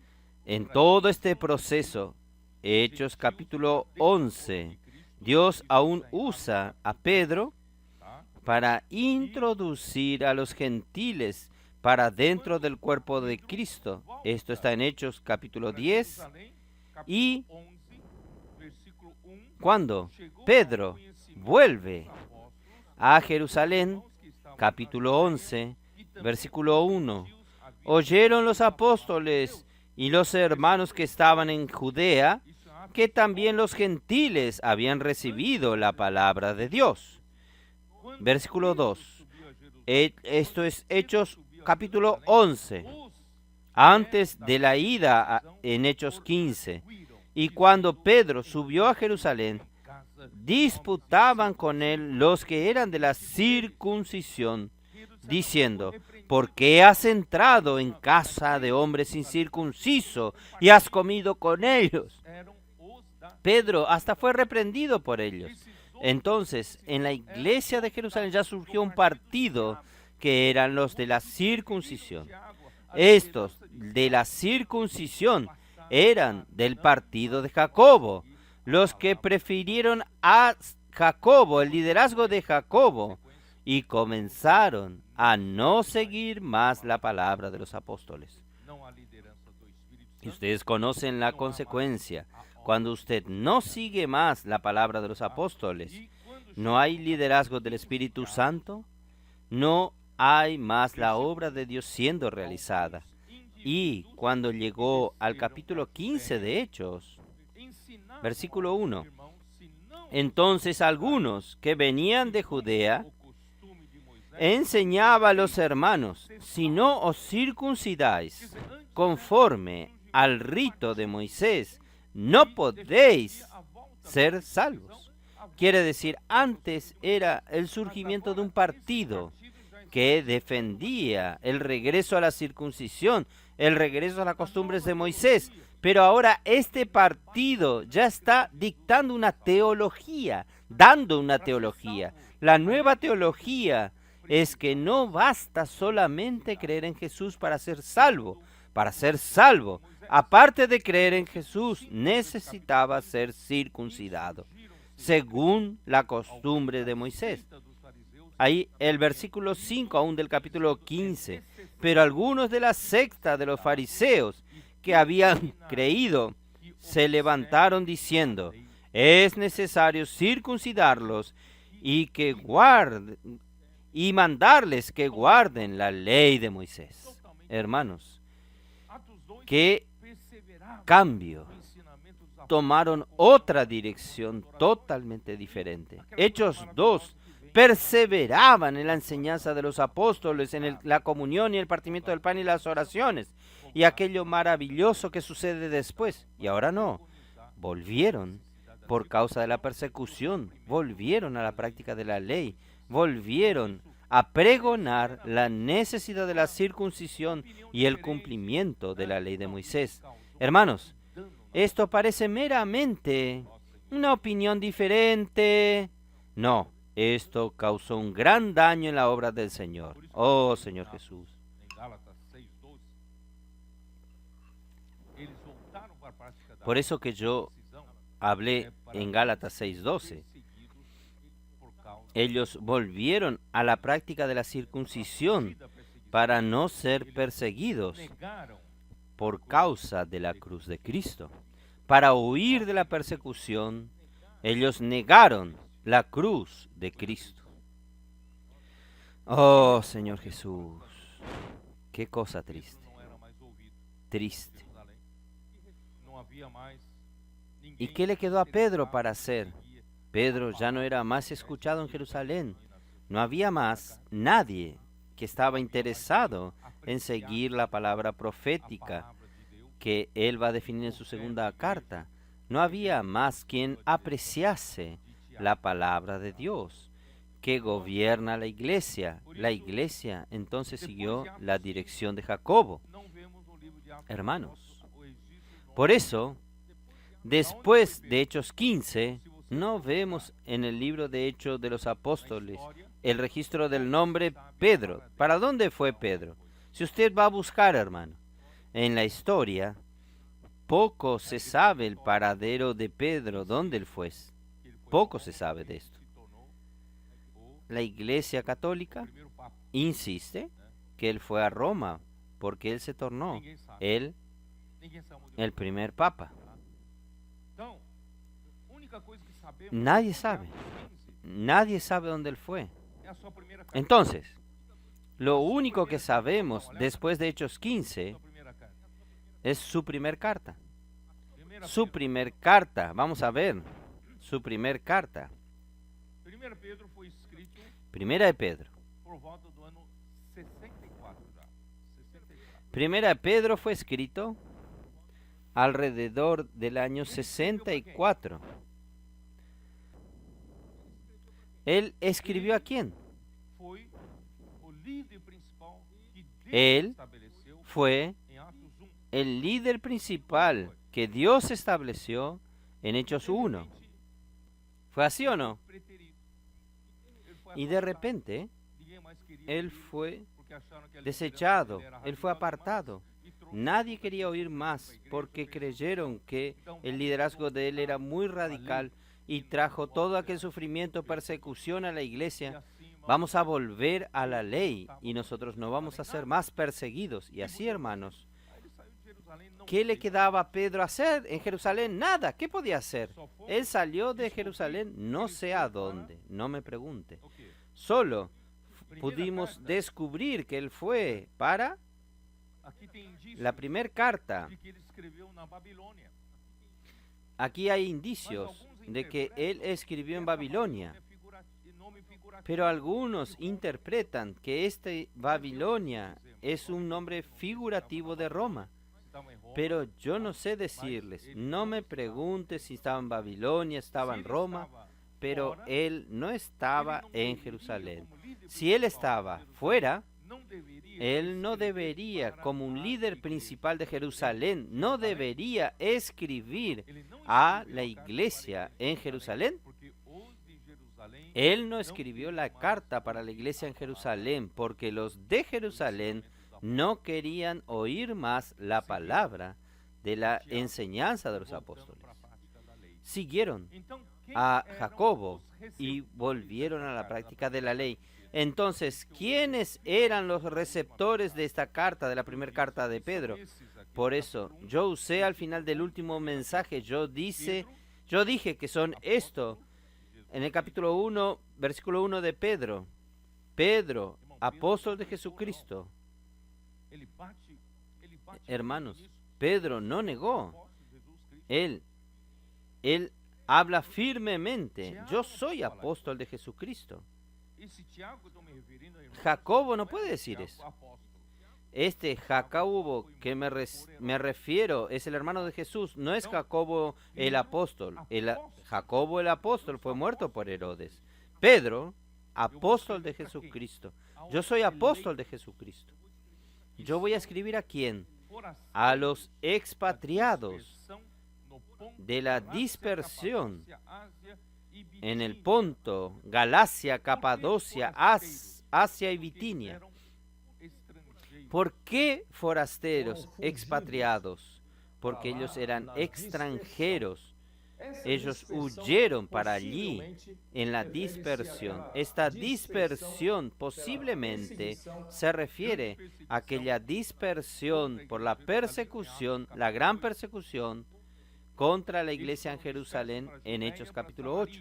en todo este proceso, Hechos capítulo 11, Dios aún usa a Pedro para introducir a los gentiles para dentro del cuerpo de Cristo. Esto está en Hechos capítulo 10. Y cuando Pedro vuelve a Jerusalén, capítulo 11, versículo 1, oyeron los apóstoles y los hermanos que estaban en Judea que también los gentiles habían recibido la palabra de Dios. Versículo 2. Esto es Hechos capítulo 11, antes de la ida en Hechos 15. Y cuando Pedro subió a Jerusalén, disputaban con él los que eran de la circuncisión, diciendo: ¿por qué has entrado en casa de hombres incircuncisos y has comido con ellos? Pedro hasta fue reprendido por ellos. Entonces, en la iglesia de Jerusalén ya surgió un partido que eran los de la circuncisión. Estos de la circuncisión eran del partido de Jacobo, los que prefirieron a Jacobo, el liderazgo de Jacobo, y comenzaron a no seguir más la palabra de los apóstoles. Y ustedes conocen la consecuencia. Cuando usted no sigue más la palabra de los apóstoles, no hay liderazgo del Espíritu Santo, no hay más la obra de Dios siendo realizada. Y cuando llegó al capítulo 15 de Hechos, Versículo 1. Entonces algunos que venían de Judea enseñaba a los hermanos, si no os circuncidáis conforme al rito de Moisés, no podéis ser salvos. Quiere decir, antes era el surgimiento de un partido que defendía el regreso a la circuncisión, el regreso a las costumbres de Moisés, pero ahora este partido ya está dictando una teología, dando una teología. La nueva teología es que no basta solamente creer en Jesús para ser salvo. Para ser salvo, aparte de creer en Jesús, necesitaba ser circuncidado, según la costumbre de Moisés. Ahí el versículo 5 aún del capítulo 15. Pero algunos de la secta de los fariseos que habían creído se levantaron diciendo, es necesario circuncidarlos y mandarles que guarden la ley de Moisés. Hermanos, qué cambio. Tomaron otra dirección totalmente diferente. Hechos 2 perseveraban en la enseñanza de los apóstoles, en la comunión y el partimiento del pan y las oraciones, y aquello maravilloso que sucede después. Y ahora no, volvieron por causa de la persecución, volvieron a la práctica de la ley, volvieron a pregonar la necesidad de la circuncisión y el cumplimiento de la ley de Moisés. Hermanos, esto parece meramente una opinión diferente. No, esto causó un gran daño en la obra del Señor. Oh, Señor Jesús. Por eso que yo hablé en Gálatas 6:12. Ellos volvieron a la práctica de la circuncisión para no ser perseguidos por causa de la cruz de Cristo. Para huir de la persecución, ellos negaron la cruz de Cristo. Oh, Señor Jesús, qué cosa triste. Triste. ¿Y qué le quedó a Pedro para hacer? Pedro ya no era más escuchado en Jerusalén. No había más nadie que estaba interesado en seguir la palabra profética que él va a definir en su segunda carta. No había más quien apreciase la palabra de Dios, que gobierna la iglesia. La iglesia entonces siguió la dirección de Jacobo. Hermanos, por eso, después de Hechos 15, no vemos en el libro de Hechos de los Apóstoles el registro del nombre Pedro. ¿Para dónde fue Pedro? Si usted va a buscar, hermano, en la historia, poco se sabe el paradero de Pedro, dónde él fue. Poco se sabe de esto. La Iglesia Católica insiste que él fue a Roma, porque él se tornó el primer papa. Nadie sabe dónde él fue. Entonces, lo único que sabemos después de Hechos 15 es su primer carta. Su primer carta, vamos a ver, su primer carta. Primera de Pedro. Primera de Pedro fue escrito alrededor del año 64. ¿Él escribió a quién? Él fue el líder principal que Dios estableció en Hechos 1. ¿Fue así o no? Y de repente, él fue desechado, él fue apartado. Nadie quería oír más porque creyeron que el liderazgo de él era muy radical y trajo todo aquel sufrimiento, persecución a la iglesia. Vamos a volver a la ley y nosotros no vamos a ser más perseguidos. Y así, hermanos, ¿qué le quedaba a Pedro hacer en Jerusalén? Nada. ¿Qué podía hacer? Él salió de Jerusalén, no sé a dónde, no me pregunte. Solo pudimos descubrir que él fue para la primera carta. aquí hay indicios de que él escribió en Babilonia, pero algunos interpretan que este Babilonia es un nombre figurativo de Roma. Pero yo no sé decirles, no me pregunte si estaba en Babilonia, estaba en Roma, pero él no estaba en Jerusalén. Si él estaba fuera, él no debería, como un líder principal de Jerusalén, no debería escribir a la iglesia en Jerusalén. Él no escribió la carta para la iglesia en Jerusalén porque los de Jerusalén no querían oír más la palabra de la enseñanza de los apóstoles. Siguieron a Jacobo y volvieron a la práctica de la ley. Entonces, ¿quiénes eran los receptores de esta carta, de la primera carta de Pedro? Por eso, yo usé al final del último mensaje, yo dije que son esto, en el capítulo 1, versículo 1 de Pedro. Pedro, apóstol de Jesucristo. Hermanos, Pedro no negó. Él habla firmemente. Yo soy apóstol de Jesucristo. Jacobo no puede decir eso. Este Jacobo que me refiero es el hermano de Jesús, no es Jacobo el apóstol. Jacobo el apóstol fue muerto por Herodes. Pedro, apóstol de Jesucristo. Yo soy apóstol de Jesucristo. Yo voy a escribir ¿a quién? A los expatriados de la dispersión en el Ponto, Galacia, Capadocia, Asia y Bitinia. ¿Por qué forasteros, expatriados? Porque ellos eran extranjeros. Ellos huyeron para allí en la dispersión. Esta dispersión posiblemente se refiere a aquella dispersión por la persecución, la gran persecución contra la iglesia en Jerusalén en Hechos capítulo 8.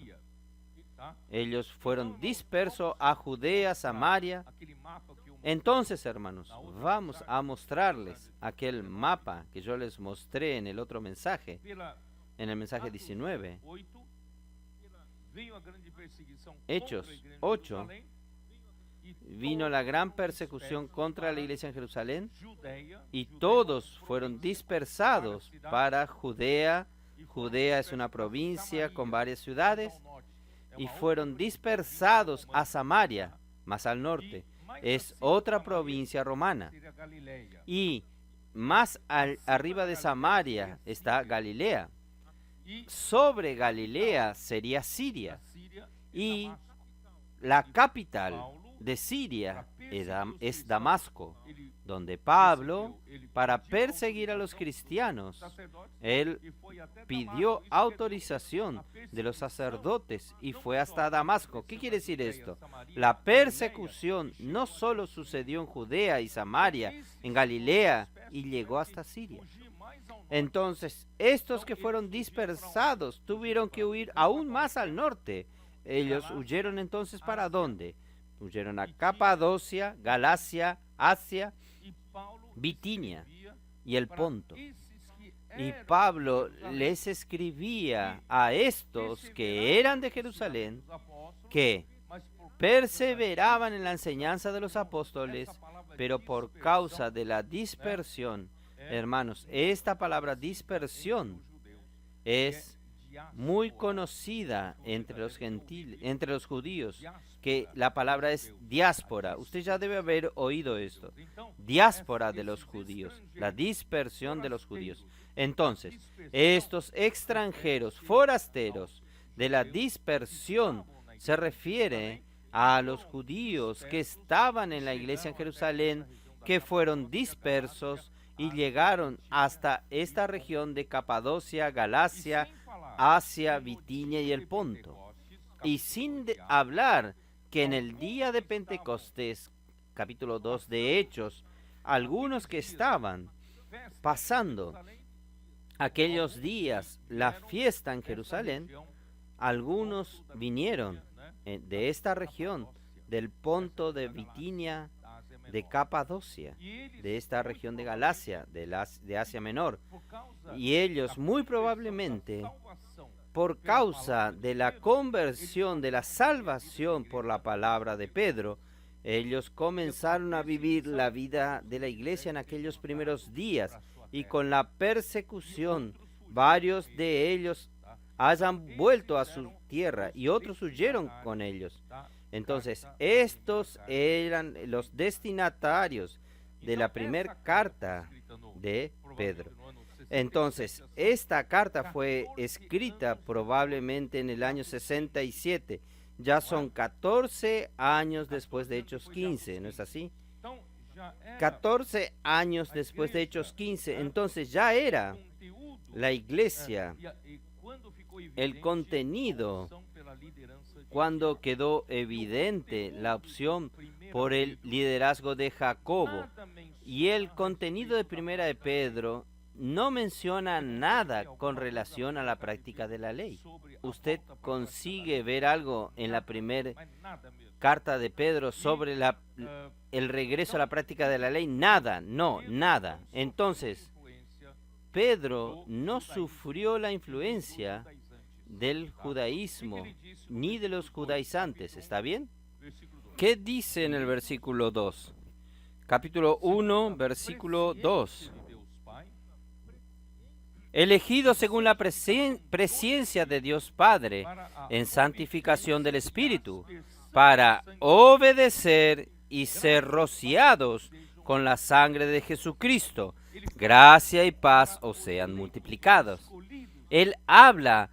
Ellos fueron dispersos a Judea, Samaria. Entonces, hermanos, vamos a mostrarles aquel mapa que yo les mostré en el otro mensaje, en el mensaje 19. Hechos 8. Vino la gran persecución contra la iglesia en Jerusalén y todos fueron dispersados para Judea. Judea es una provincia con varias ciudades y fueron dispersados a Samaria, más al norte. Es otra provincia romana. Y más arriba de Samaria está Galilea. Sobre Galilea sería Siria. Y la capital de Siria es Damasco, donde Pablo, para perseguir a los cristianos, él pidió autorización de los sacerdotes y fue hasta Damasco. ¿Qué quiere decir esto? La persecución no solo sucedió en Judea y Samaria, en Galilea, y llegó hasta Siria. Entonces, estos que fueron dispersados tuvieron que huir aún más al norte. Ellos huyeron entonces ¿para dónde? Huyeron a Capadocia, Galacia, Asia, Bitinia y el Ponto. Y Pablo les escribía a estos que eran de Jerusalén, que perseveraban en la enseñanza de los apóstoles, pero por causa de la dispersión, hermanos, esta palabra dispersión es muy conocida entre los gentiles, entre los judíos, que la palabra es diáspora. Usted ya debe haber oído esto. Diáspora de los judíos, la dispersión de los judíos. Entonces, estos extranjeros, forasteros de la dispersión, se refiere a los judíos que estaban en la iglesia en Jerusalén, que fueron dispersos y llegaron hasta esta región de Capadocia, Galacia, Asia, Bitinia y el Ponto. Y sin hablar que en el día de Pentecostés, capítulo 2 de Hechos, algunos que estaban pasando aquellos días la fiesta en Jerusalén, algunos vinieron de esta región, del Ponto, de Bitinia de Capadocia, de esta región de Galacia, de Asia Menor. Y ellos muy probablemente, por causa de la conversión, de la salvación por la palabra de Pedro, ellos comenzaron a vivir la vida de la iglesia en aquellos primeros días, y con la persecución, varios de ellos hayan vuelto a su tierra y otros huyeron con ellos. Entonces, estos eran los destinatarios de la primera carta de Pedro. Entonces, esta carta fue escrita probablemente en el año 67. Ya son 14 años después de Hechos 15, ¿no es así? 14 años después de Hechos 15. Entonces ya era la iglesia, el contenido, cuando quedó evidente la opción por el liderazgo de Jacobo. Y el contenido de Primera de Pedro no menciona nada con relación a la práctica de la ley. ¿Usted consigue ver algo en la primera carta de Pedro sobre el regreso a la práctica de la ley? Nada, no, nada. Entonces, Pedro no sufrió la influencia del judaísmo ni de los judaizantes, ¿está bien? ¿Qué dice en el versículo 2? Capítulo 1, versículo 2. Elegido según la presencia de Dios Padre en santificación del Espíritu, para obedecer y ser rociados con la sangre de Jesucristo, gracia y paz os sean multiplicados. Él habla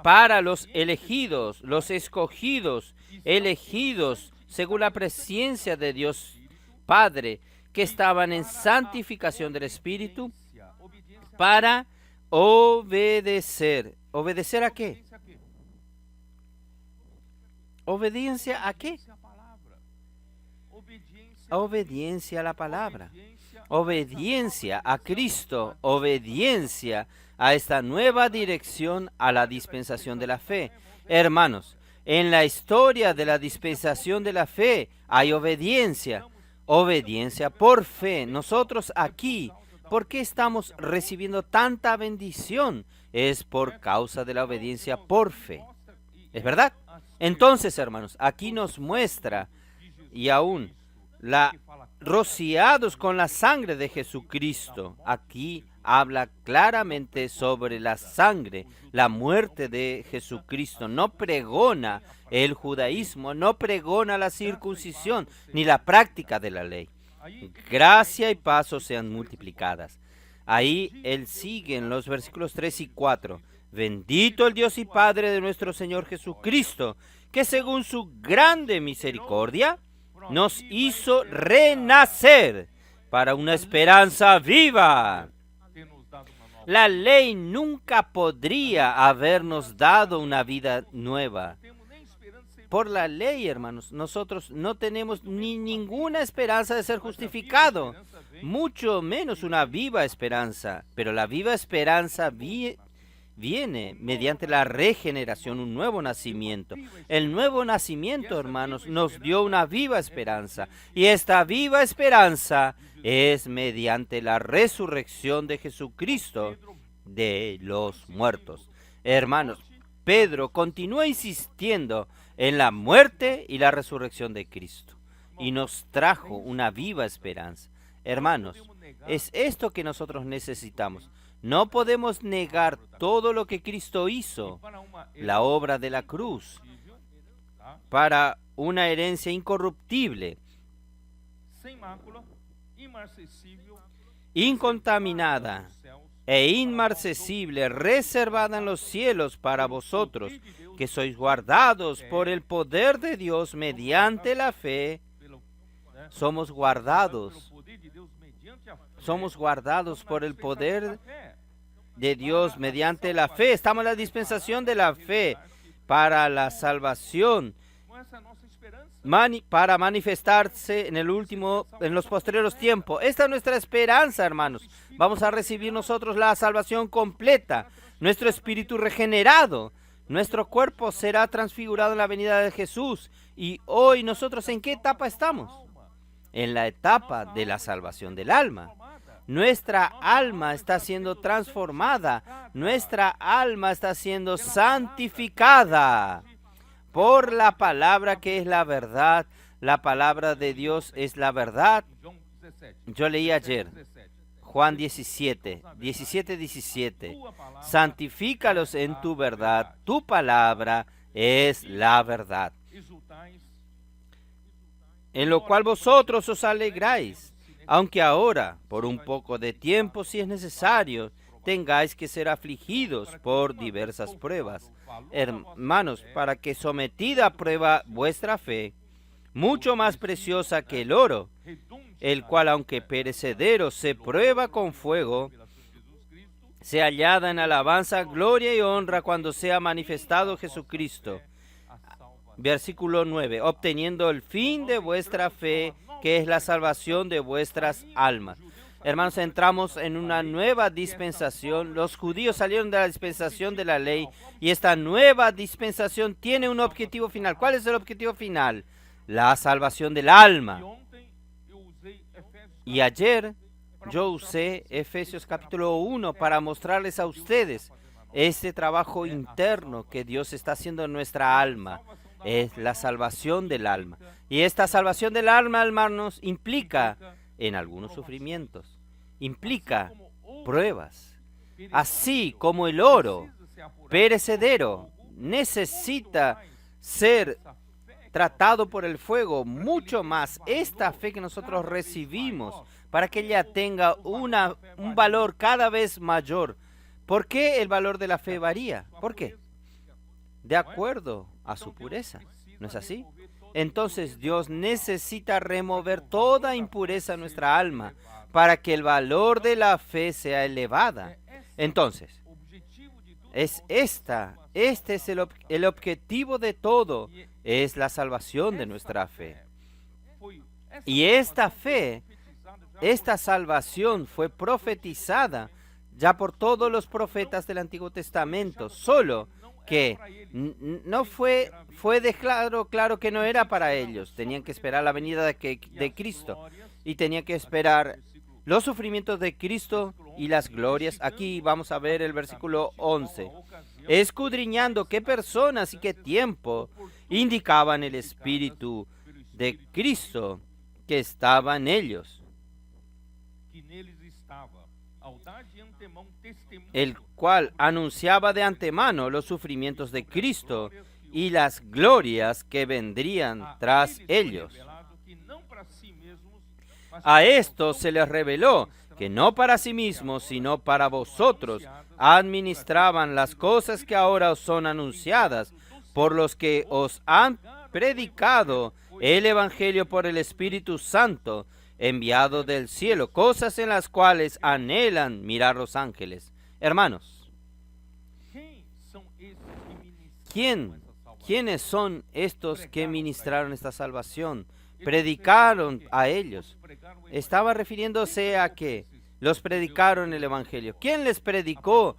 para los elegidos, los escogidos, elegidos según la presencia de Dios Padre, que estaban en santificación del Espíritu, para obedecer. ¿Obedecer a qué? ¿Obediencia a qué? Obediencia a la palabra. Obediencia a Cristo. Obediencia a esta nueva dirección, a la dispensación de la fe. Hermanos, en la historia de la dispensación de la fe hay obediencia. Obediencia por fe. Nosotros aquí, ¿por qué estamos recibiendo tanta bendición? Es por causa de la obediencia por fe. ¿Es verdad? Entonces, hermanos, aquí nos muestra, y aún, rociados con la sangre de Jesucristo. Aquí habla claramente sobre la sangre, la muerte de Jesucristo. No pregona el judaísmo, no pregona la circuncisión, ni la práctica de la ley. Gracia y paz os sean multiplicadas. Ahí él sigue en los versículos 3 y 4. Bendito el Dios y Padre de nuestro Señor Jesucristo, que según su grande misericordia nos hizo renacer para una esperanza viva. La ley nunca podría habernos dado una vida nueva. Por la ley, hermanos, nosotros no tenemos ni ninguna esperanza de ser justificado, mucho menos una viva esperanza. Pero la viva esperanza viene mediante la regeneración, un nuevo nacimiento. El nuevo nacimiento, hermanos, nos dio una viva esperanza. Y esta viva esperanza es mediante la resurrección de Jesucristo de los muertos. Hermanos, Pedro continúa insistiendo en la muerte y la resurrección de Cristo, y nos trajo una viva esperanza. Hermanos, es esto que nosotros necesitamos. No podemos negar todo lo que Cristo hizo, la obra de la cruz, para una herencia incorruptible, incontaminada e inmarcesible, reservada en los cielos para vosotros, que sois guardados por el poder de Dios mediante la fe. Somos guardados por el poder de Dios mediante la fe. Estamos en la dispensación de la fe para la salvación, para manifestarse en los posteriores tiempos. Esta es nuestra esperanza, hermanos. Vamos a recibir nosotros la salvación completa, nuestro espíritu regenerado. Nuestro cuerpo será transfigurado en la venida de Jesús. Y hoy nosotros, ¿en qué etapa estamos? en la etapa de la salvación del alma. Nuestra alma está siendo transformada, nuestra alma está siendo santificada por la palabra que es la verdad. La palabra de Dios es la verdad. Yo leí ayer Juan 17, 17. Santifícalos en tu verdad, tu palabra es la verdad, en lo cual vosotros os alegráis, aunque ahora, por un poco de tiempo, si es necesario, tengáis que ser afligidos por diversas pruebas. Hermanos, para que sometida a prueba vuestra fe, mucho más preciosa que el oro, el cual, aunque perecedero, se prueba con fuego, se hallada en alabanza, gloria y honra cuando sea manifestado Jesucristo. Versículo 9, obteniendo el fin de vuestra fe, que es la salvación de vuestras almas. Hermanos, entramos en una nueva dispensación. Los judíos salieron de la dispensación de la ley y esta nueva dispensación tiene un objetivo final. ¿Cuál es el objetivo final? La salvación del alma. Y ayer yo usé Efesios capítulo 1 para mostrarles a ustedes este trabajo interno que Dios está haciendo en nuestra alma. Es la salvación del alma. Y esta salvación del alma, hermanos, implica en algunos sufrimientos, implica pruebas. Así como el oro perecedero necesita ser tratado por el fuego, mucho más esta fe que nosotros recibimos para que ella tenga un valor cada vez mayor. ¿Por qué el valor de la fe varía? ¿Por qué? De acuerdo a su pureza, ¿no es así? Entonces Dios necesita remover toda impureza en nuestra alma para que el valor de la fe sea elevada. Entonces, este es el objetivo de todo, es la salvación de nuestra fe. Y esta fe, esta salvación fue profetizada ya por todos los profetas del Antiguo Testamento, solo que no fue claro que no era para ellos. Tenían que esperar la venida de Cristo y tenían que esperar los sufrimientos de Cristo y las glorias. Aquí vamos a ver el versículo 11. Escudriñando qué personas y qué tiempo indicaban el Espíritu de Cristo que estaba en ellos, el cual anunciaba de antemano los sufrimientos de Cristo y las glorias que vendrían tras ellos. A esto se les reveló que no para sí mismos, sino para vosotros, administraban las cosas que ahora os son anunciadas por los que os han predicado el Evangelio por el Espíritu Santo, enviado del cielo, cosas en las cuales anhelan mirar los ángeles. Hermanos, ¿quiénes son estos que ministraron esta salvación? Predicaron a ellos. Estaba refiriéndose a que los predicaron el Evangelio. ¿Quién les predicó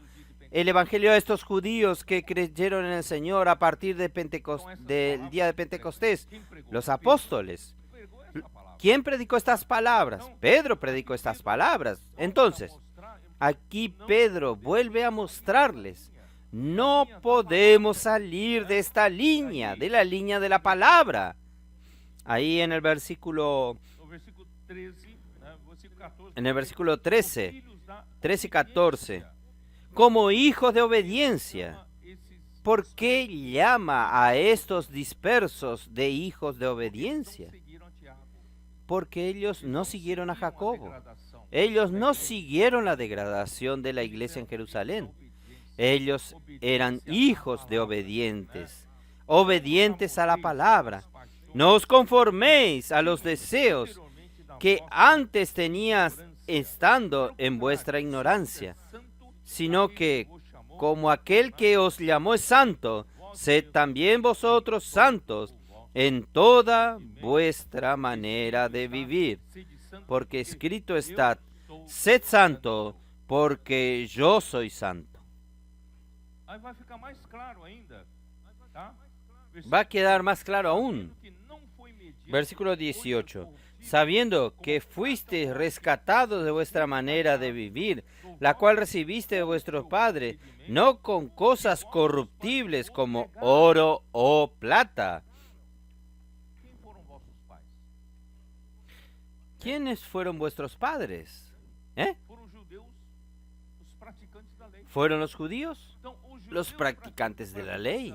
el Evangelio a estos judíos que creyeron en el Señor a partir del día de Pentecostés? Los apóstoles. ¿Quién predicó estas palabras? Pedro predicó estas palabras. Entonces, aquí Pedro vuelve a mostrarles, no podemos salir de esta línea, de la línea de la palabra. Ahí en el versículo 13 y 14, como hijos de obediencia. ¿Por qué llama a estos dispersos de hijos de obediencia? Porque ellos no siguieron a Jacobo. Ellos no siguieron la degradación de la iglesia en Jerusalén. Ellos eran hijos de obedientes, obedientes a la palabra. No os conforméis a los deseos que antes tenías estando en vuestra ignorancia, sino que, como aquel que os llamó es santo, sed también vosotros santos en toda vuestra manera de vivir, porque escrito está, sed santo, porque yo soy santo. Va a quedar más claro aún. Versículo 18. sabiendo que fuisteis rescatados de vuestra manera de vivir, la cual recibiste de vuestro Padre, no con cosas corruptibles como oro o plata. ¿Quiénes fueron vuestros padres? ¿Fueron los judíos? Los practicantes de la ley.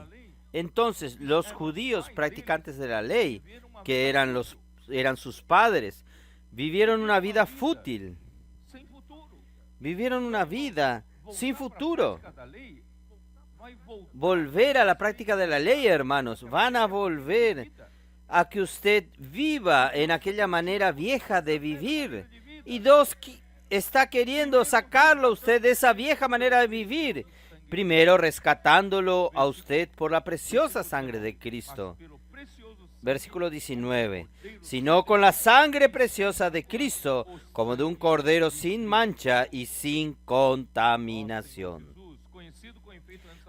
Entonces, los judíos practicantes de la ley, que eran sus padres, vivieron una vida fútil. Vivieron una vida sin futuro. Volver a la práctica de la ley, hermanos, van a volver a que usted viva en aquella manera vieja de vivir. Y Dios está queriendo sacarlo a usted de esa vieja manera de vivir. Primero rescatándolo a usted por la preciosa sangre de Cristo. Versículo 19. Sino con la sangre preciosa de Cristo, como de un cordero sin mancha y sin contaminación.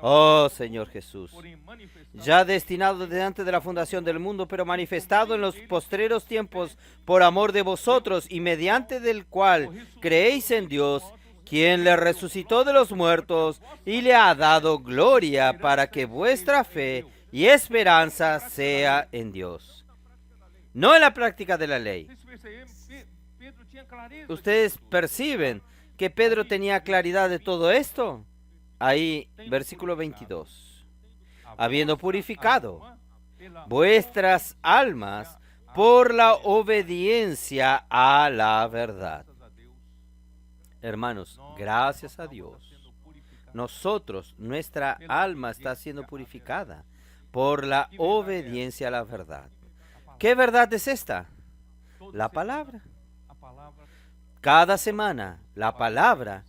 Oh Señor Jesús, ya destinado desde antes de la fundación del mundo, pero manifestado en los postreros tiempos por amor de vosotros, y mediante del cual creéis en Dios, quien le resucitó de los muertos y le ha dado gloria, para que vuestra fe y esperanza sea en Dios, no en la práctica de la ley. ¿Ustedes perciben que Pedro tenía claridad de todo esto? Ahí, versículo 22. Habiendo purificado vuestras almas por la obediencia a la verdad. Hermanos, gracias a Dios, nuestra alma está siendo purificada por la obediencia a la verdad. ¿Qué verdad es esta? La palabra. Cada semana, la palabra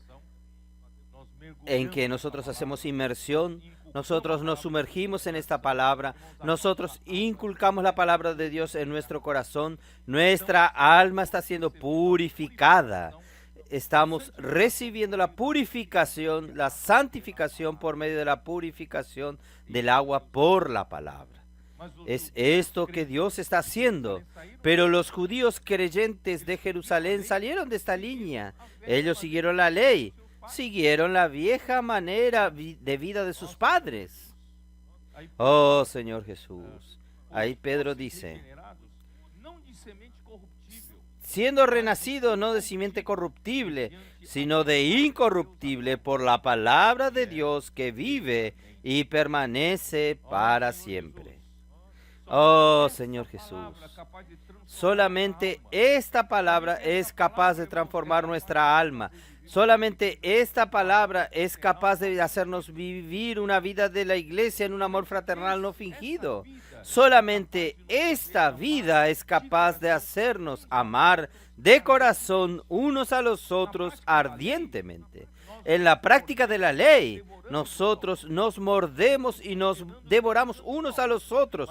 en que nosotros hacemos inmersión, nosotros nos sumergimos en esta palabra, nosotros inculcamos la palabra de Dios en nuestro corazón, nuestra alma está siendo purificada. Estamos recibiendo la purificación, la santificación por medio de la purificación del agua por la palabra. Es esto que Dios está haciendo. Pero los judíos creyentes de Jerusalén salieron de esta línea. Ellos siguieron la ley, siguieron la vieja manera de vida de sus padres. Oh Señor Jesús, ahí Pedro dice, siendo renacido no de simiente corruptible, sino de incorruptible por la palabra de Dios que vive y permanece para siempre. Oh Señor Jesús, solamente esta palabra es capaz de transformar nuestra alma. Solamente esta palabra es capaz de hacernos vivir una vida de la iglesia en un amor fraternal no fingido. Solamente esta vida es capaz de hacernos amar de corazón unos a los otros ardientemente. En la práctica de la ley, nosotros nos mordemos y nos devoramos unos a los otros.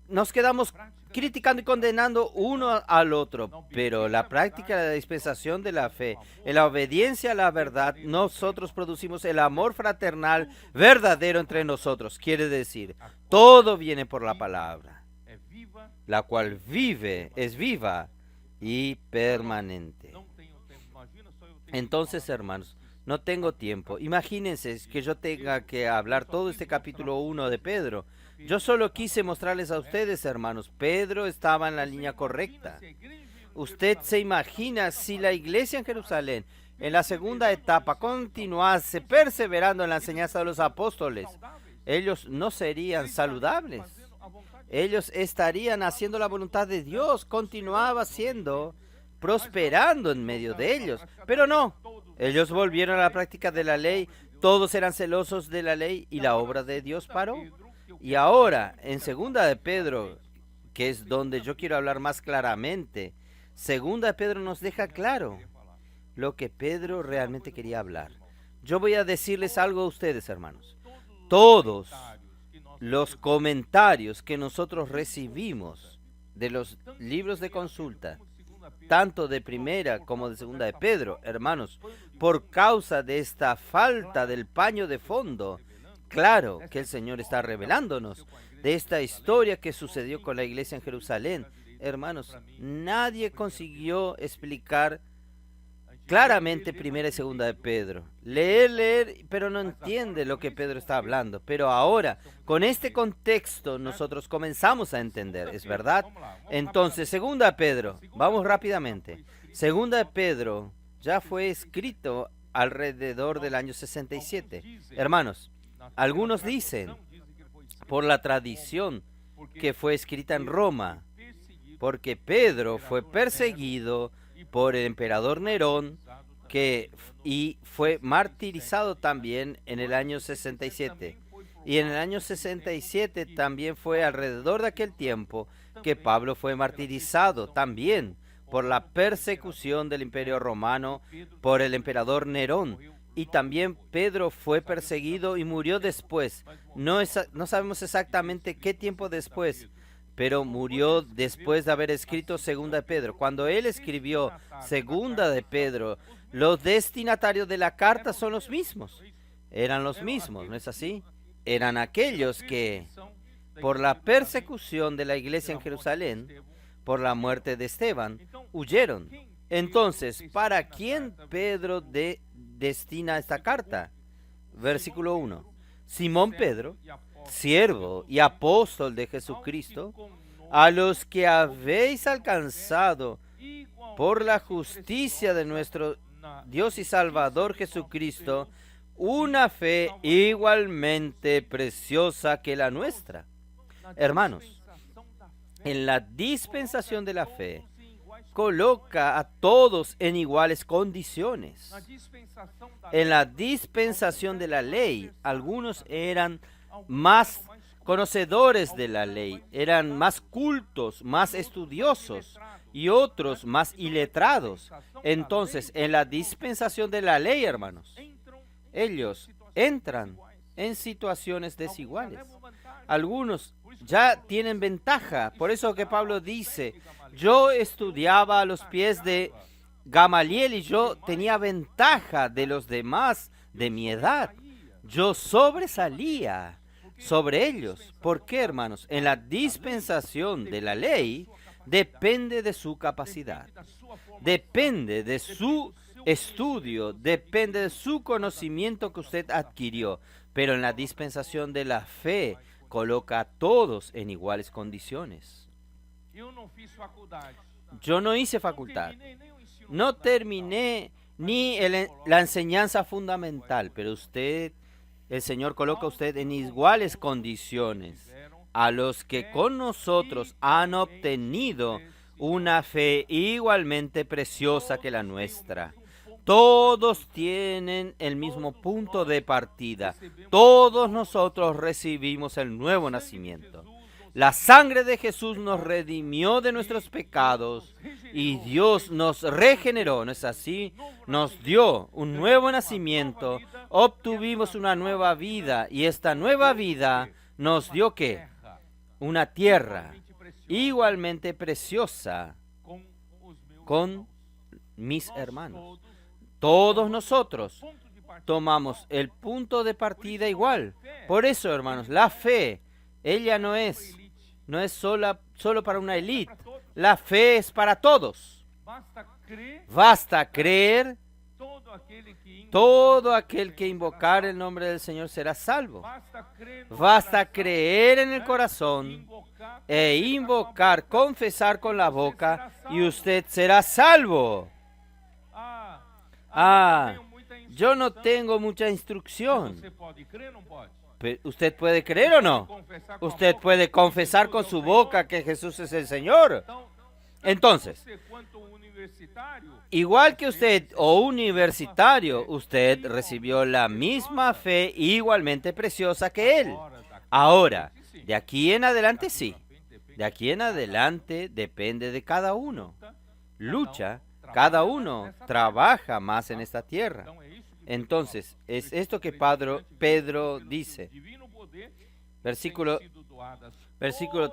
Nos quedamos criticando y condenando uno al otro, pero la práctica de la dispensación de la fe, en la obediencia a la verdad, nosotros producimos el amor fraternal verdadero entre nosotros. Quiere decir, todo viene por la palabra, la cual es viva y permanente. Entonces, hermanos, no tengo tiempo. Imagínense que yo tenga que hablar todo este capítulo 1 de Pedro. Yo solo quise mostrarles a ustedes, hermanos, Pedro estaba en la línea correcta. Usted se imagina si la iglesia en Jerusalén, en la segunda etapa, continuase perseverando en la enseñanza de los apóstoles, ellos no serían saludables. Ellos estarían haciendo la voluntad de Dios, continuaba prosperando en medio de ellos. Pero no, ellos volvieron a la práctica de la ley, todos eran celosos de la ley y la obra de Dios paró. Y ahora, en segunda de Pedro, que es donde yo quiero hablar más claramente, segunda de Pedro nos deja claro lo que Pedro realmente quería hablar. Yo voy a decirles algo a ustedes, hermanos. Todos los comentarios que nosotros recibimos de los libros de consulta, tanto de primera como de segunda de Pedro, hermanos, por causa de esta falta del paño de fondo, claro que el Señor está revelándonos de esta historia que sucedió con la iglesia en Jerusalén, hermanos, nadie consiguió explicar claramente primera y segunda de Pedro. Leer, pero no entiende lo que Pedro está hablando. Pero ahora, con este contexto, nosotros comenzamos a entender, ¿es verdad? Entonces, segunda de Pedro, vamos rápidamente. Segunda de Pedro ya fue escrito alrededor del año 67. Hermanos, algunos dicen, por la tradición, que fue escrita en Roma, porque Pedro fue perseguido por el emperador Nerón y fue martirizado también en el año 67. Y en el año 67 también fue alrededor de aquel tiempo que Pablo fue martirizado también por la persecución del imperio romano por el emperador Nerón. Y también Pedro fue perseguido y murió después. No sabemos exactamente qué tiempo después, pero murió después de haber escrito Segunda de Pedro. Cuando él escribió Segunda de Pedro, los destinatarios de la carta son los mismos. Eran los mismos, ¿no es así? Eran aquellos que, por la persecución de la iglesia en Jerusalén, por la muerte de Esteban, huyeron. Entonces, ¿para quién Pedro destina esta carta? Versículo 1. Simón Pedro, siervo y apóstol de Jesucristo, a los que habéis alcanzado por la justicia de nuestro Dios y Salvador Jesucristo, una fe igualmente preciosa que la nuestra. Hermanos, en la dispensación de la fe, coloca a todos en iguales condiciones. En la dispensación de la ley, algunos eran más conocedores de la ley, eran más cultos, más estudiosos, y otros más iletrados. Entonces, en la dispensación de la ley, hermanos, ellos entran en situaciones desiguales. Algunos ya tienen ventaja. Por eso que Pablo dice, yo estudiaba a los pies de Gamaliel y yo tenía ventaja de los demás de mi edad. Yo sobresalía sobre ellos. ¿Por qué, hermanos? En la dispensación de la ley depende de su capacidad, depende de su estudio, depende de su conocimiento que usted adquirió. Pero en la dispensación de la fe coloca a todos en iguales condiciones. Yo no hice facultad, no terminé ni la enseñanza fundamental, pero el Señor coloca a usted en iguales condiciones a los que con nosotros han obtenido una fe igualmente preciosa que la nuestra. Todos tienen el mismo punto de partida. Todos nosotros recibimos el nuevo nacimiento. La sangre de Jesús nos redimió de nuestros pecados y Dios nos regeneró, ¿no es así? Nos dio un nuevo nacimiento, obtuvimos una nueva vida y esta nueva vida nos dio ¿qué? Una tierra igualmente preciosa con mis hermanos. Todos nosotros tomamos el punto de partida igual. Por eso, hermanos, la fe, ella no es solo para una élite. La fe es para todos. Basta creer. Todo aquel que invocar el nombre del Señor será salvo. Basta creer en el corazón e invocar, confesar con la boca y usted será salvo. Yo no tengo mucha instrucción. ¿Usted puede creer o no? Usted puede confesar con su boca que Jesús es el Señor. Entonces, igual que usted o universitario, usted recibió la misma fe igualmente preciosa que él. Ahora, de aquí en adelante sí. De aquí en adelante depende de cada uno. Lucha, cada uno trabaja más en esta tierra. Entonces, es esto que Pedro dice. Versículo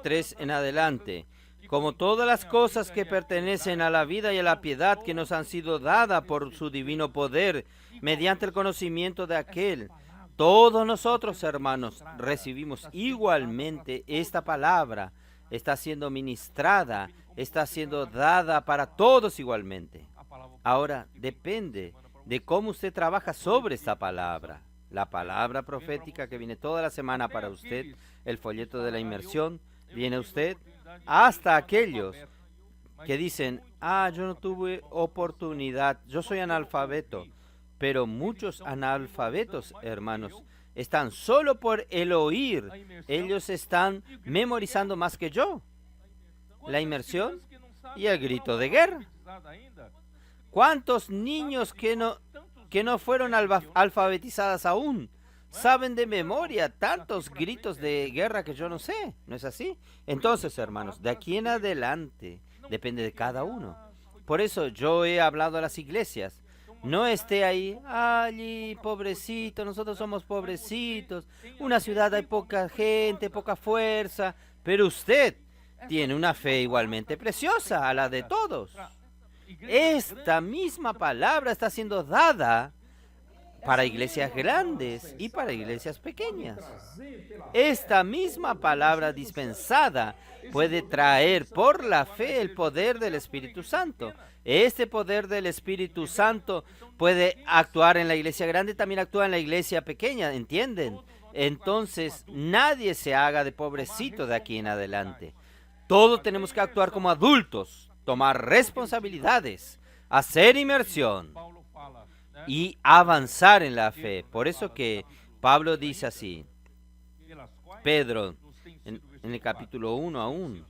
3 en adelante. Como todas las cosas que pertenecen a la vida y a la piedad que nos han sido dadas por su divino poder, mediante el conocimiento de aquel, todos nosotros, hermanos, recibimos igualmente esta palabra. Está siendo ministrada está siendo dada para todos igualmente. Ahora, depende de cómo usted trabaja sobre esta palabra. La palabra profética que viene toda la semana para usted, el folleto de la inmersión, viene a usted, hasta aquellos que dicen, yo no tuve oportunidad, yo soy analfabeto. Pero muchos analfabetos, hermanos, están solo por el oír. Ellos están memorizando más que yo. La inmersión y el grito de guerra. ¿Cuántos niños que no fueron alfabetizadas aún saben de memoria tantos gritos de guerra que yo no sé? ¿No es así? Entonces, hermanos, de aquí en adelante depende de cada uno. Por eso yo he hablado a las iglesias. No esté ahí, allí, pobrecito, nosotros somos pobrecitos, una ciudad hay poca gente, poca fuerza, pero usted tiene una fe igualmente preciosa a la de todos. Esta misma palabra está siendo dada para iglesias grandes y para iglesias pequeñas. Esta misma palabra dispensada puede traer por la fe el poder del Espíritu Santo. Este poder del Espíritu Santo puede actuar en la iglesia grande, también actúa en la iglesia pequeña, ¿entienden? Entonces, nadie se haga de pobrecito de aquí en adelante. Todos tenemos que actuar como adultos, tomar responsabilidades, hacer inmersión y avanzar en la fe. Por eso que Pablo dice así, Pedro, en el capítulo 1 aún,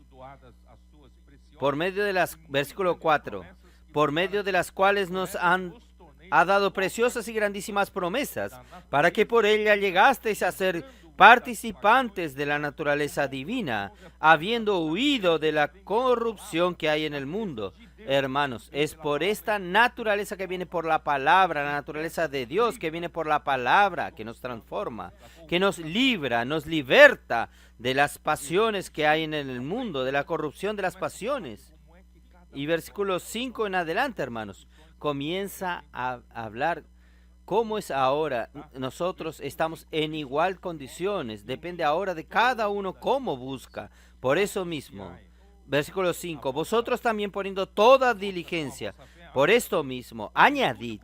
por medio de versículo 4, por medio de las cuales nos ha dado preciosas y grandísimas promesas, para que por ella llegasteis a ser participantes de la naturaleza divina, habiendo huido de la corrupción que hay en el mundo. Hermanos, es por esta naturaleza que viene por la palabra, la naturaleza de Dios que viene por la palabra, que nos transforma, que nos libra, nos liberta de las pasiones que hay en el mundo, de la corrupción de las pasiones. Y versículo 5 en adelante, hermanos, comienza a hablar cómo es ahora. Nosotros estamos en igual condiciones, depende ahora de cada uno cómo busca. Por eso mismo, versículo 5, vosotros también poniendo toda diligencia, por esto mismo, añadid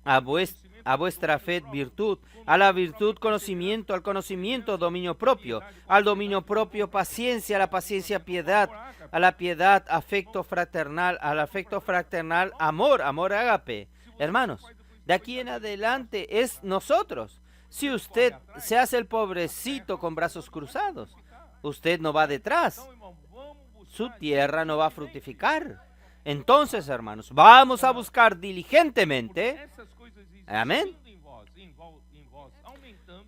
a vuestra fe virtud, a la virtud conocimiento, al conocimiento dominio propio, al dominio propio paciencia, a la paciencia piedad, a la piedad afecto fraternal, al afecto fraternal amor ágape. Hermanos, de aquí en adelante es nosotros. Si usted se hace el pobrecito con brazos cruzados, usted no va detrás. Su tierra no va a fructificar. Entonces, hermanos, vamos a buscar diligentemente. Amén.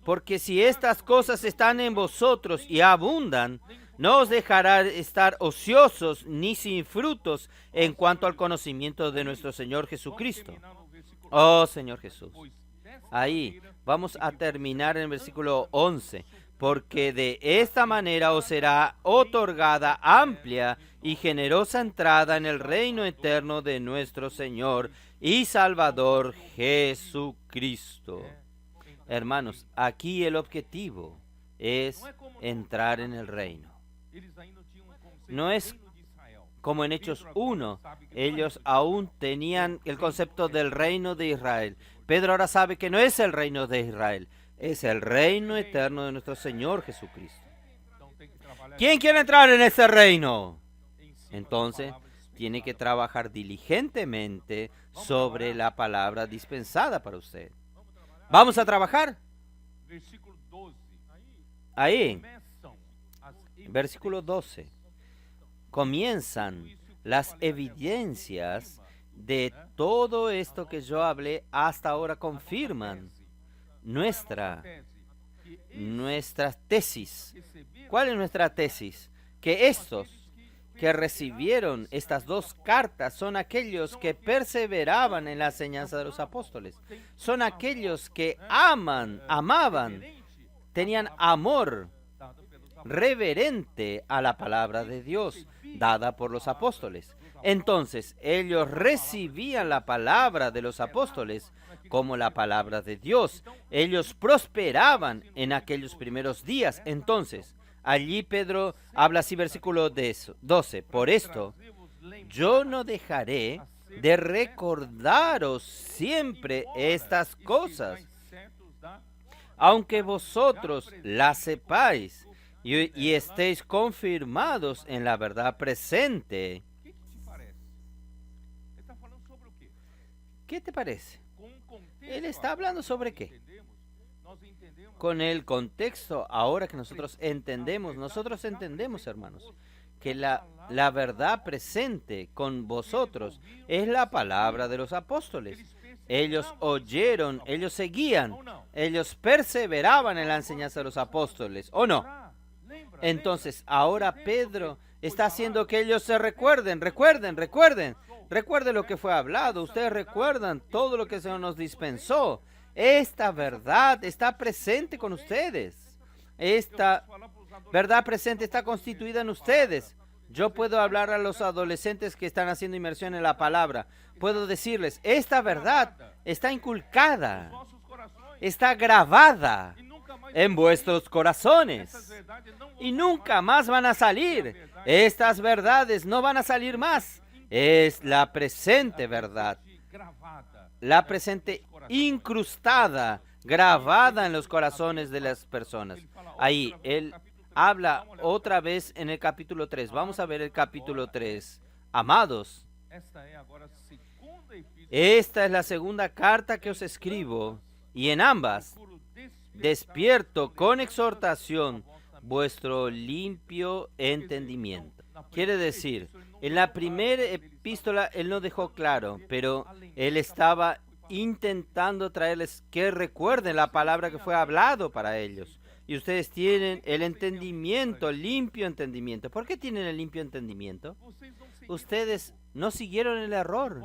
Porque si estas cosas están en vosotros y abundan, no os dejará estar ociosos ni sin frutos en cuanto al conocimiento de nuestro Señor Jesucristo. Oh, Señor Jesús. Ahí vamos a terminar en el versículo 11. Porque de esta manera os será otorgada amplia y generosa entrada en el reino eterno de nuestro Señor y Salvador Jesucristo. Hermanos, aquí el objetivo es entrar en el reino. No es como en Hechos 1, ellos aún tenían el concepto del reino de Israel. Pedro ahora sabe que no es el reino de Israel, es el reino eterno de nuestro Señor Jesucristo. ¿Quién quiere entrar en ese reino? Entonces, tiene que trabajar diligentemente sobre la palabra dispensada para usted. ¿Vamos a trabajar? Ahí, versículo 12. Comienzan las evidencias de todo esto que yo hablé hasta ahora, confirman nuestra tesis. ¿Cuál es nuestra tesis? Que estos que recibieron estas dos cartas son aquellos que perseveraban en la enseñanza de los apóstoles. Son aquellos que amaban, tenían amor reverente a la palabra de Dios dada por los apóstoles. Entonces, ellos recibían la palabra de los apóstoles como la palabra de Dios. Ellos prosperaban en aquellos primeros días. Entonces, Allí Pedro habla así, versículo 12. Por esto, yo no dejaré de recordaros siempre estas cosas, aunque vosotros las sepáis y estéis confirmados en la verdad presente. ¿Qué te parece? Él está hablando sobre qué. Con el contexto, ahora que nosotros entendemos, hermanos, que la verdad presente con vosotros es la palabra de los apóstoles. Ellos oyeron, ellos seguían, ellos perseveraban en la enseñanza de los apóstoles, ¿o no? Entonces, ahora Pedro está haciendo que ellos se recuerden lo que fue hablado. Ustedes recuerdan todo lo que el Señor nos dispensó. Esta verdad está presente con ustedes. Esta verdad presente está constituida en ustedes. Yo puedo hablar a los adolescentes que están haciendo inmersión en la palabra. Puedo decirles, esta verdad está inculcada, está grabada en vuestros corazones y nunca más van a salir. Estas verdades no van a salir más. Es la presente verdad, la presente incrustada, grabada en los corazones de las personas. Ahí, él habla otra vez en el capítulo 3. Vamos a ver el capítulo 3. Amados, esta es la segunda carta que os escribo, y en ambas despierto con exhortación vuestro limpio entendimiento. Quiere decir, en la primera epístola él no dejó claro, pero él estaba intentando traerles que recuerden la palabra que fue hablado para ellos. Y ustedes tienen el entendimiento, el limpio entendimiento. ¿Por qué tienen el limpio entendimiento? Ustedes no siguieron el error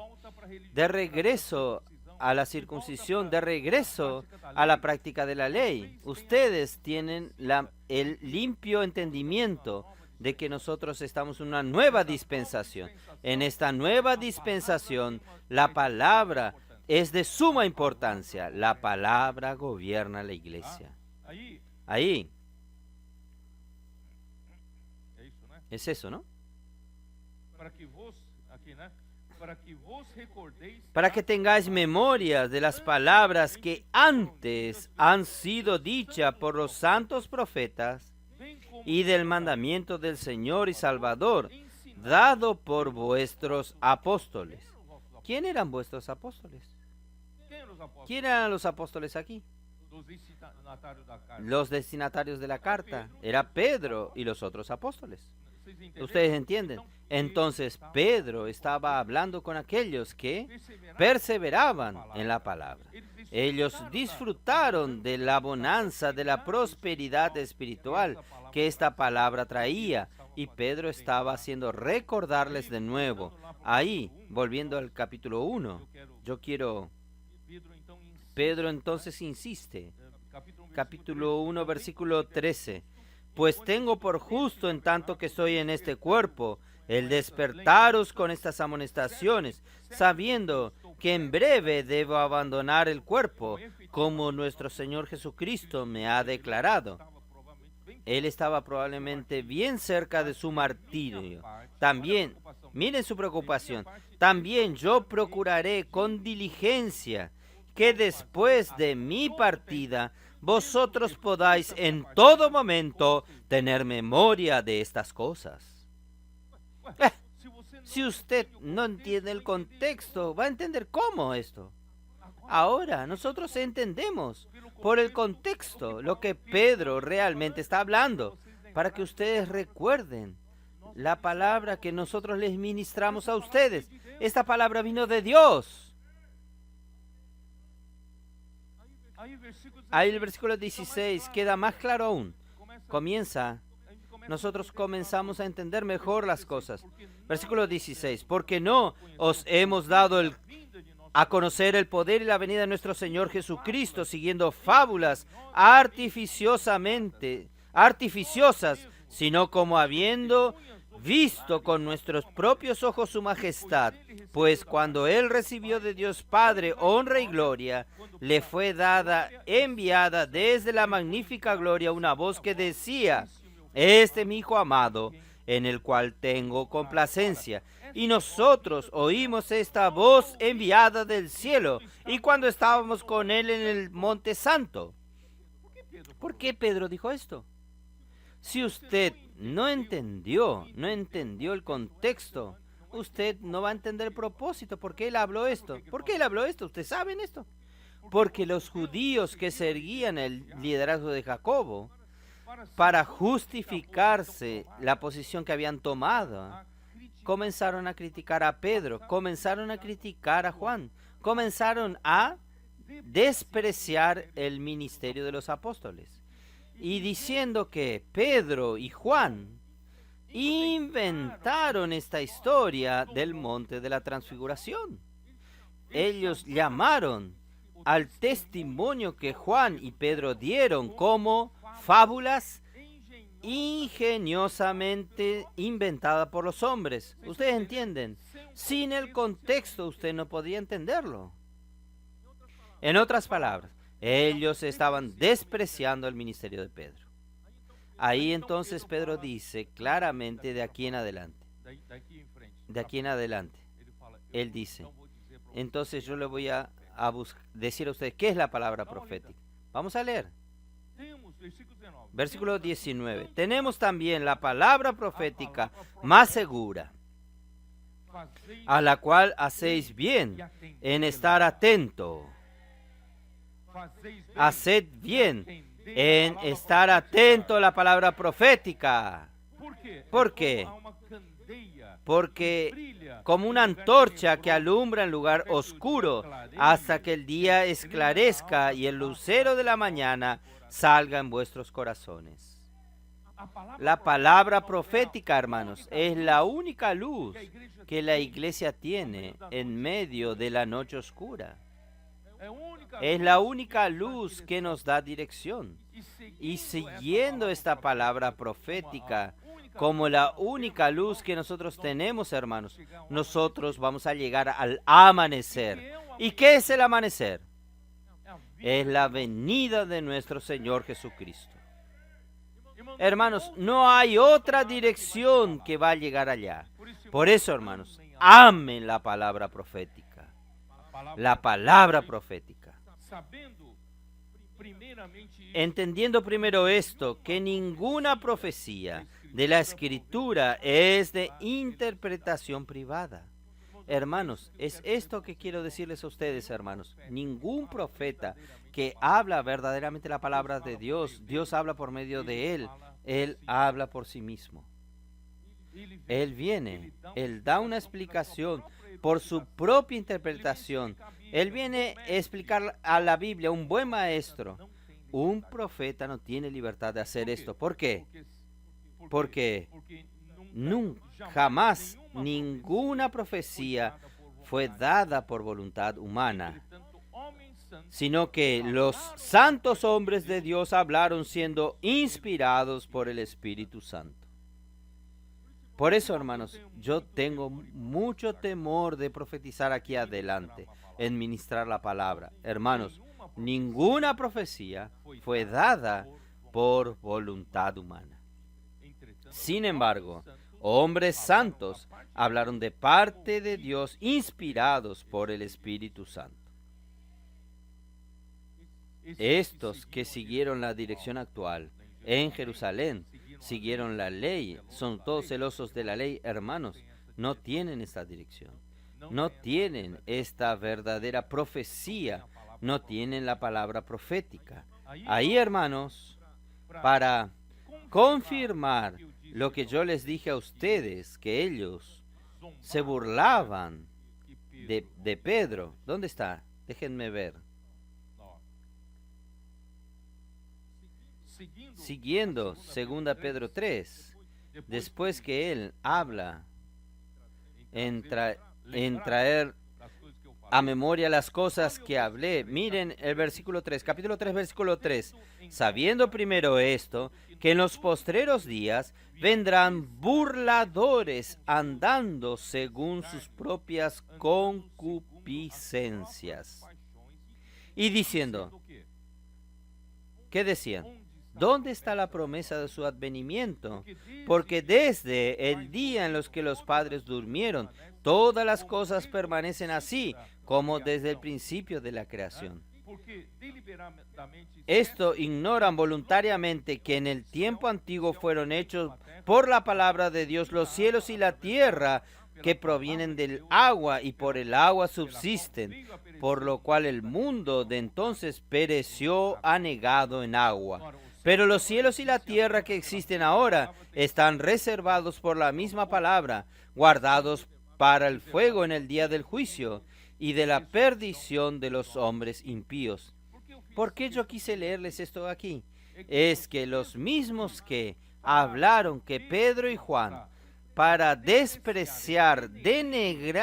de regreso a la circuncisión, de regreso a la práctica de la ley. Ustedes tienen el limpio entendimiento de que nosotros estamos en una nueva dispensación. En esta nueva dispensación, la palabra es de suma importancia. La palabra gobierna la iglesia. Ahí. Es eso, ¿no? Para que tengáis memoria de las palabras que antes han sido dichas por los santos profetas y del mandamiento del Señor y Salvador, dado por vuestros apóstoles. ¿Quién eran vuestros apóstoles? ¿Quién eran los apóstoles aquí? Los destinatarios de la carta. Era Pedro y los otros apóstoles. ¿Ustedes entienden? Entonces Pedro estaba hablando con aquellos que perseveraban en la palabra. Ellos disfrutaron de la bonanza, de la prosperidad espiritual que esta palabra traía, y Pedro estaba haciendo recordarles de nuevo. Ahí, volviendo al capítulo 1, Pedro entonces insiste, capítulo 1, versículo 13, pues tengo por justo, en tanto que estoy en este cuerpo, el despertaros con estas amonestaciones, sabiendo que en breve debo abandonar el cuerpo, como nuestro Señor Jesucristo me ha declarado. Él estaba probablemente bien cerca de su martirio. También, miren su preocupación, también yo procuraré con diligencia que después de mi partida vosotros podáis en todo momento tener memoria de estas cosas. Si usted no entiende el contexto, va a entender cómo esto. Ahora nosotros entendemos por el contexto lo que Pedro realmente está hablando, para que ustedes recuerden la palabra que nosotros les ministramos a ustedes. Esta palabra vino de Dios. Ahí el versículo 16 queda más claro aún. Nosotros comenzamos a entender mejor las cosas. Versículo 16, porque no os hemos dado a conocer el poder y la venida de nuestro Señor Jesucristo, siguiendo fábulas artificiosas, sino como habiendo visto con nuestros propios ojos su majestad, pues cuando Él recibió de Dios Padre honra y gloria, le fue enviada desde la magnífica gloria una voz que decía: este es mi Hijo amado, en el cual tengo complacencia. Y nosotros oímos esta voz enviada del cielo, y cuando estábamos con él en el Monte Santo. ¿Por qué Pedro dijo esto? Si usted no entendió el contexto, usted no va a entender el propósito. ¿Por qué él habló esto? ¿Por qué él habló esto? ¿Ustedes saben esto? Porque los judíos que seguían el liderazgo de Jacobo, para justificarse la posición que habían tomado, comenzaron a criticar a Pedro, comenzaron a criticar a Juan, comenzaron a despreciar el ministerio de los apóstoles, y diciendo que Pedro y Juan inventaron esta historia del monte de la transfiguración. Ellos llamaron al testimonio que Juan y Pedro dieron como fábulas ingeniosamente inventadas por los hombres. Ustedes entienden, sin el contexto usted no podía entenderlo. En otras palabras, ellos estaban despreciando el ministerio de Pedro. Ahí entonces Pedro dice claramente de aquí en adelante, él dice, entonces yo le voy a decir a ustedes qué es la palabra profética. Vamos a leer. Versículo 19. Tenemos también la palabra profética más segura, a la cual hacéis bien en estar atento. Haced bien en estar atento a la palabra profética. ¿Por qué? Porque como una antorcha que alumbra en lugar oscuro hasta que el día esclarezca y el lucero de la mañana salga en vuestros corazones. La palabra profética, hermanos, es la única luz que la iglesia tiene en medio de la noche oscura. Es la única luz que nos da dirección. Y siguiendo esta palabra profética como la única luz que nosotros tenemos, hermanos, nosotros vamos a llegar al amanecer. ¿Y qué es el amanecer? Es la venida de nuestro Señor Jesucristo. Hermanos, no hay otra dirección que va a llegar allá. Por eso, hermanos, amen la palabra profética. La palabra profética. Entendiendo primero esto, que ninguna profecía de la Escritura es de interpretación privada. Hermanos, es esto que quiero decirles a ustedes, hermanos. Ningún profeta que habla verdaderamente la palabra de Dios, Dios habla por medio de él habla por sí mismo. Él viene, él da una explicación por su propia interpretación. Él viene a explicar a la Biblia, un buen maestro. Un profeta no tiene libertad de hacer esto. ¿Por qué? Porque jamás ninguna profecía fue dada por voluntad humana, sino que los santos hombres de Dios hablaron siendo inspirados por el Espíritu Santo. Por eso, hermanos, yo tengo mucho temor de profetizar aquí adelante, en ministrar la palabra. Hermanos, ninguna profecía fue dada por voluntad humana. Sin embargo, hombres santos hablaron de parte de Dios, inspirados por el Espíritu Santo. Estos que siguieron la dirección actual en Jerusalén, siguieron la ley, son todos celosos de la ley, hermanos, no tienen esta dirección, no tienen esta verdadera profecía, no tienen la palabra profética. Ahí, hermanos, para confirmar lo que yo les dije a ustedes, que ellos se burlaban de Pedro. ¿Dónde está? Déjenme ver. Siguiendo 2 Pedro 3, después que él habla en traer a memoria las cosas que hablé. Miren el versículo 3, capítulo 3, versículo 3. Sabiendo primero esto, que en los postreros días vendrán burladores andando según sus propias concupiscencias. Y diciendo, ¿qué decían? ¿Dónde está la promesa de su advenimiento? Porque desde el día en los que los padres durmieron, todas las cosas permanecen así, como desde el principio de la creación. Esto ignoran voluntariamente que en el tiempo antiguo fueron hechos por la palabra de Dios los cielos y la tierra, que provienen del agua y por el agua subsisten, por lo cual el mundo de entonces pereció anegado en agua. Pero los cielos y la tierra que existen ahora están reservados por la misma palabra, guardados para el fuego en el día del juicio y de la perdición de los hombres impíos. ¿Por qué yo quise leerles esto aquí? Es que los mismos que hablaron que Pedro y Juan, para despreciar, denegrir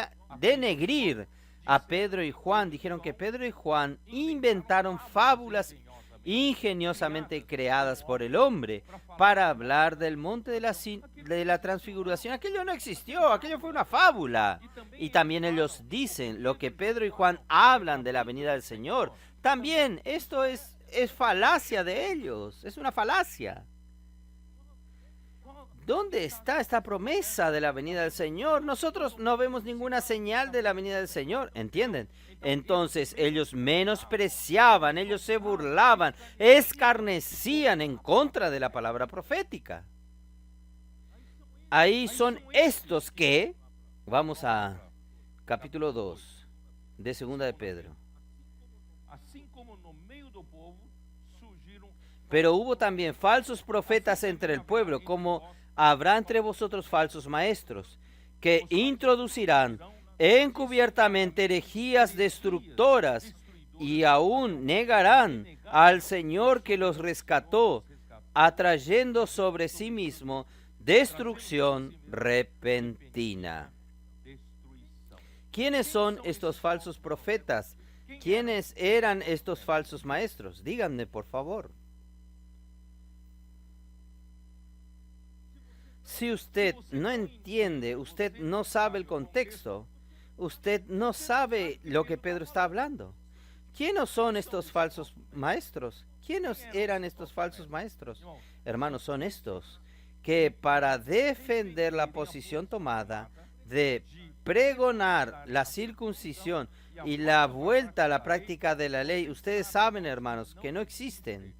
a Pedro y Juan, dijeron que Pedro y Juan inventaron fábulas ingeniosamente creadas por el hombre para hablar del monte de la transfiguración. Aquello no existió, aquello fue una fábula. Y también ellos dicen lo que Pedro y Juan hablan de la venida del Señor. También esto es falacia de ellos, es una falacia. ¿Dónde está esta promesa de la venida del Señor? Nosotros no vemos ninguna señal de la venida del Señor, ¿entienden? Entonces ellos menospreciaban, ellos se burlaban, escarnecían en contra de la palabra profética. Ahí son estos que, vamos a capítulo 2 de Segunda de Pedro. Pero hubo también falsos profetas entre el pueblo, como habrá entre vosotros falsos maestros, que introducirán encubiertamente herejías destructoras y aún negarán al Señor que los rescató, atrayendo sobre sí mismo destrucción repentina. ¿Quiénes son estos falsos profetas? ¿Quiénes eran estos falsos maestros? Díganme, por favor. Si usted no entiende, usted no sabe el contexto, usted no sabe lo que Pedro está hablando. ¿Quiénes son estos falsos maestros? ¿Quiénes eran estos falsos maestros? Hermanos, son estos que para defender la posición tomada de pregonar la circuncisión y la vuelta a la práctica de la ley, ustedes saben, hermanos, que no existen.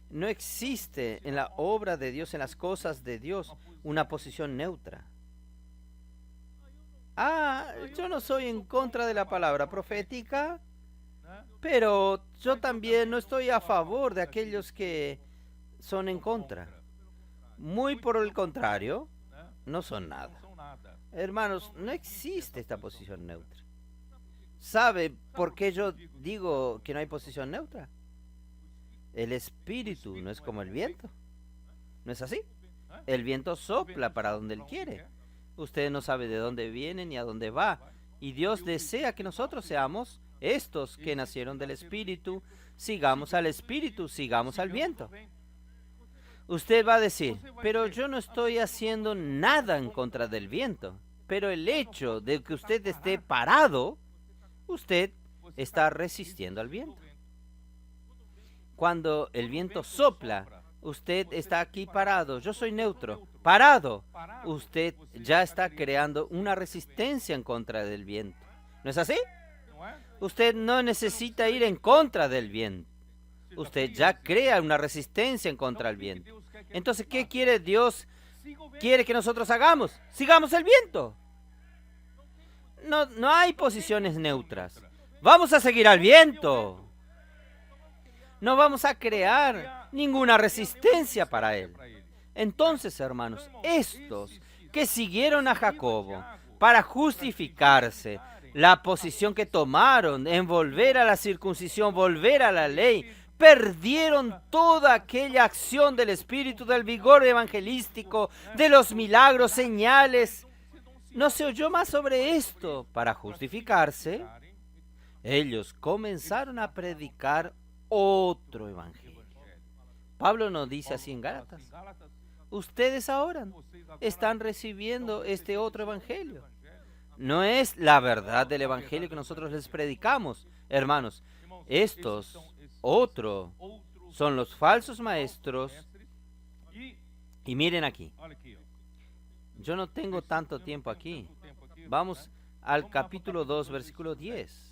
No existe en la obra de Dios, en las cosas de Dios, una posición neutra. Yo no soy en contra de la palabra profética, pero yo también no estoy a favor de aquellos que son en contra. Muy por el contrario, no son nada. Hermanos, no existe esta posición neutra. ¿Sabe por qué yo digo que no hay posición neutra? El espíritu no es como el viento. ¿No es así? El viento sopla para donde él quiere. Usted no sabe de dónde viene ni a dónde va. Y Dios desea que nosotros seamos estos que nacieron del espíritu. Sigamos al espíritu, sigamos al viento. Usted va a decir, pero yo no estoy haciendo nada en contra del viento. Pero el hecho de que usted esté parado, usted está resistiendo al viento. Cuando el viento sopla, usted está aquí parado, yo soy neutro, parado. Usted ya está creando una resistencia en contra del viento. ¿No es así? Usted no necesita ir en contra del viento. Usted ya crea una resistencia en contra del viento. Entonces, ¿qué quiere Dios? Quiere que nosotros hagamos. Sigamos el viento. No hay posiciones neutras. Vamos a seguir al viento. No vamos a crear ninguna resistencia para él. Entonces, hermanos, estos que siguieron a Jacobo para justificarse la posición que tomaron en volver a la circuncisión, volver a la ley, perdieron toda aquella acción del espíritu, del vigor evangelístico, de los milagros, señales. No se oyó más sobre esto. Para justificarse, ellos comenzaron a predicar otro evangelio. Pablo nos dice así en Gálatas: ustedes ahora están recibiendo este otro evangelio. No es la verdad del evangelio que nosotros les predicamos, hermanos. Estos otros son los falsos maestros. Y miren aquí, yo no tengo tanto tiempo aquí. Vamos al capítulo 2, versículo 10.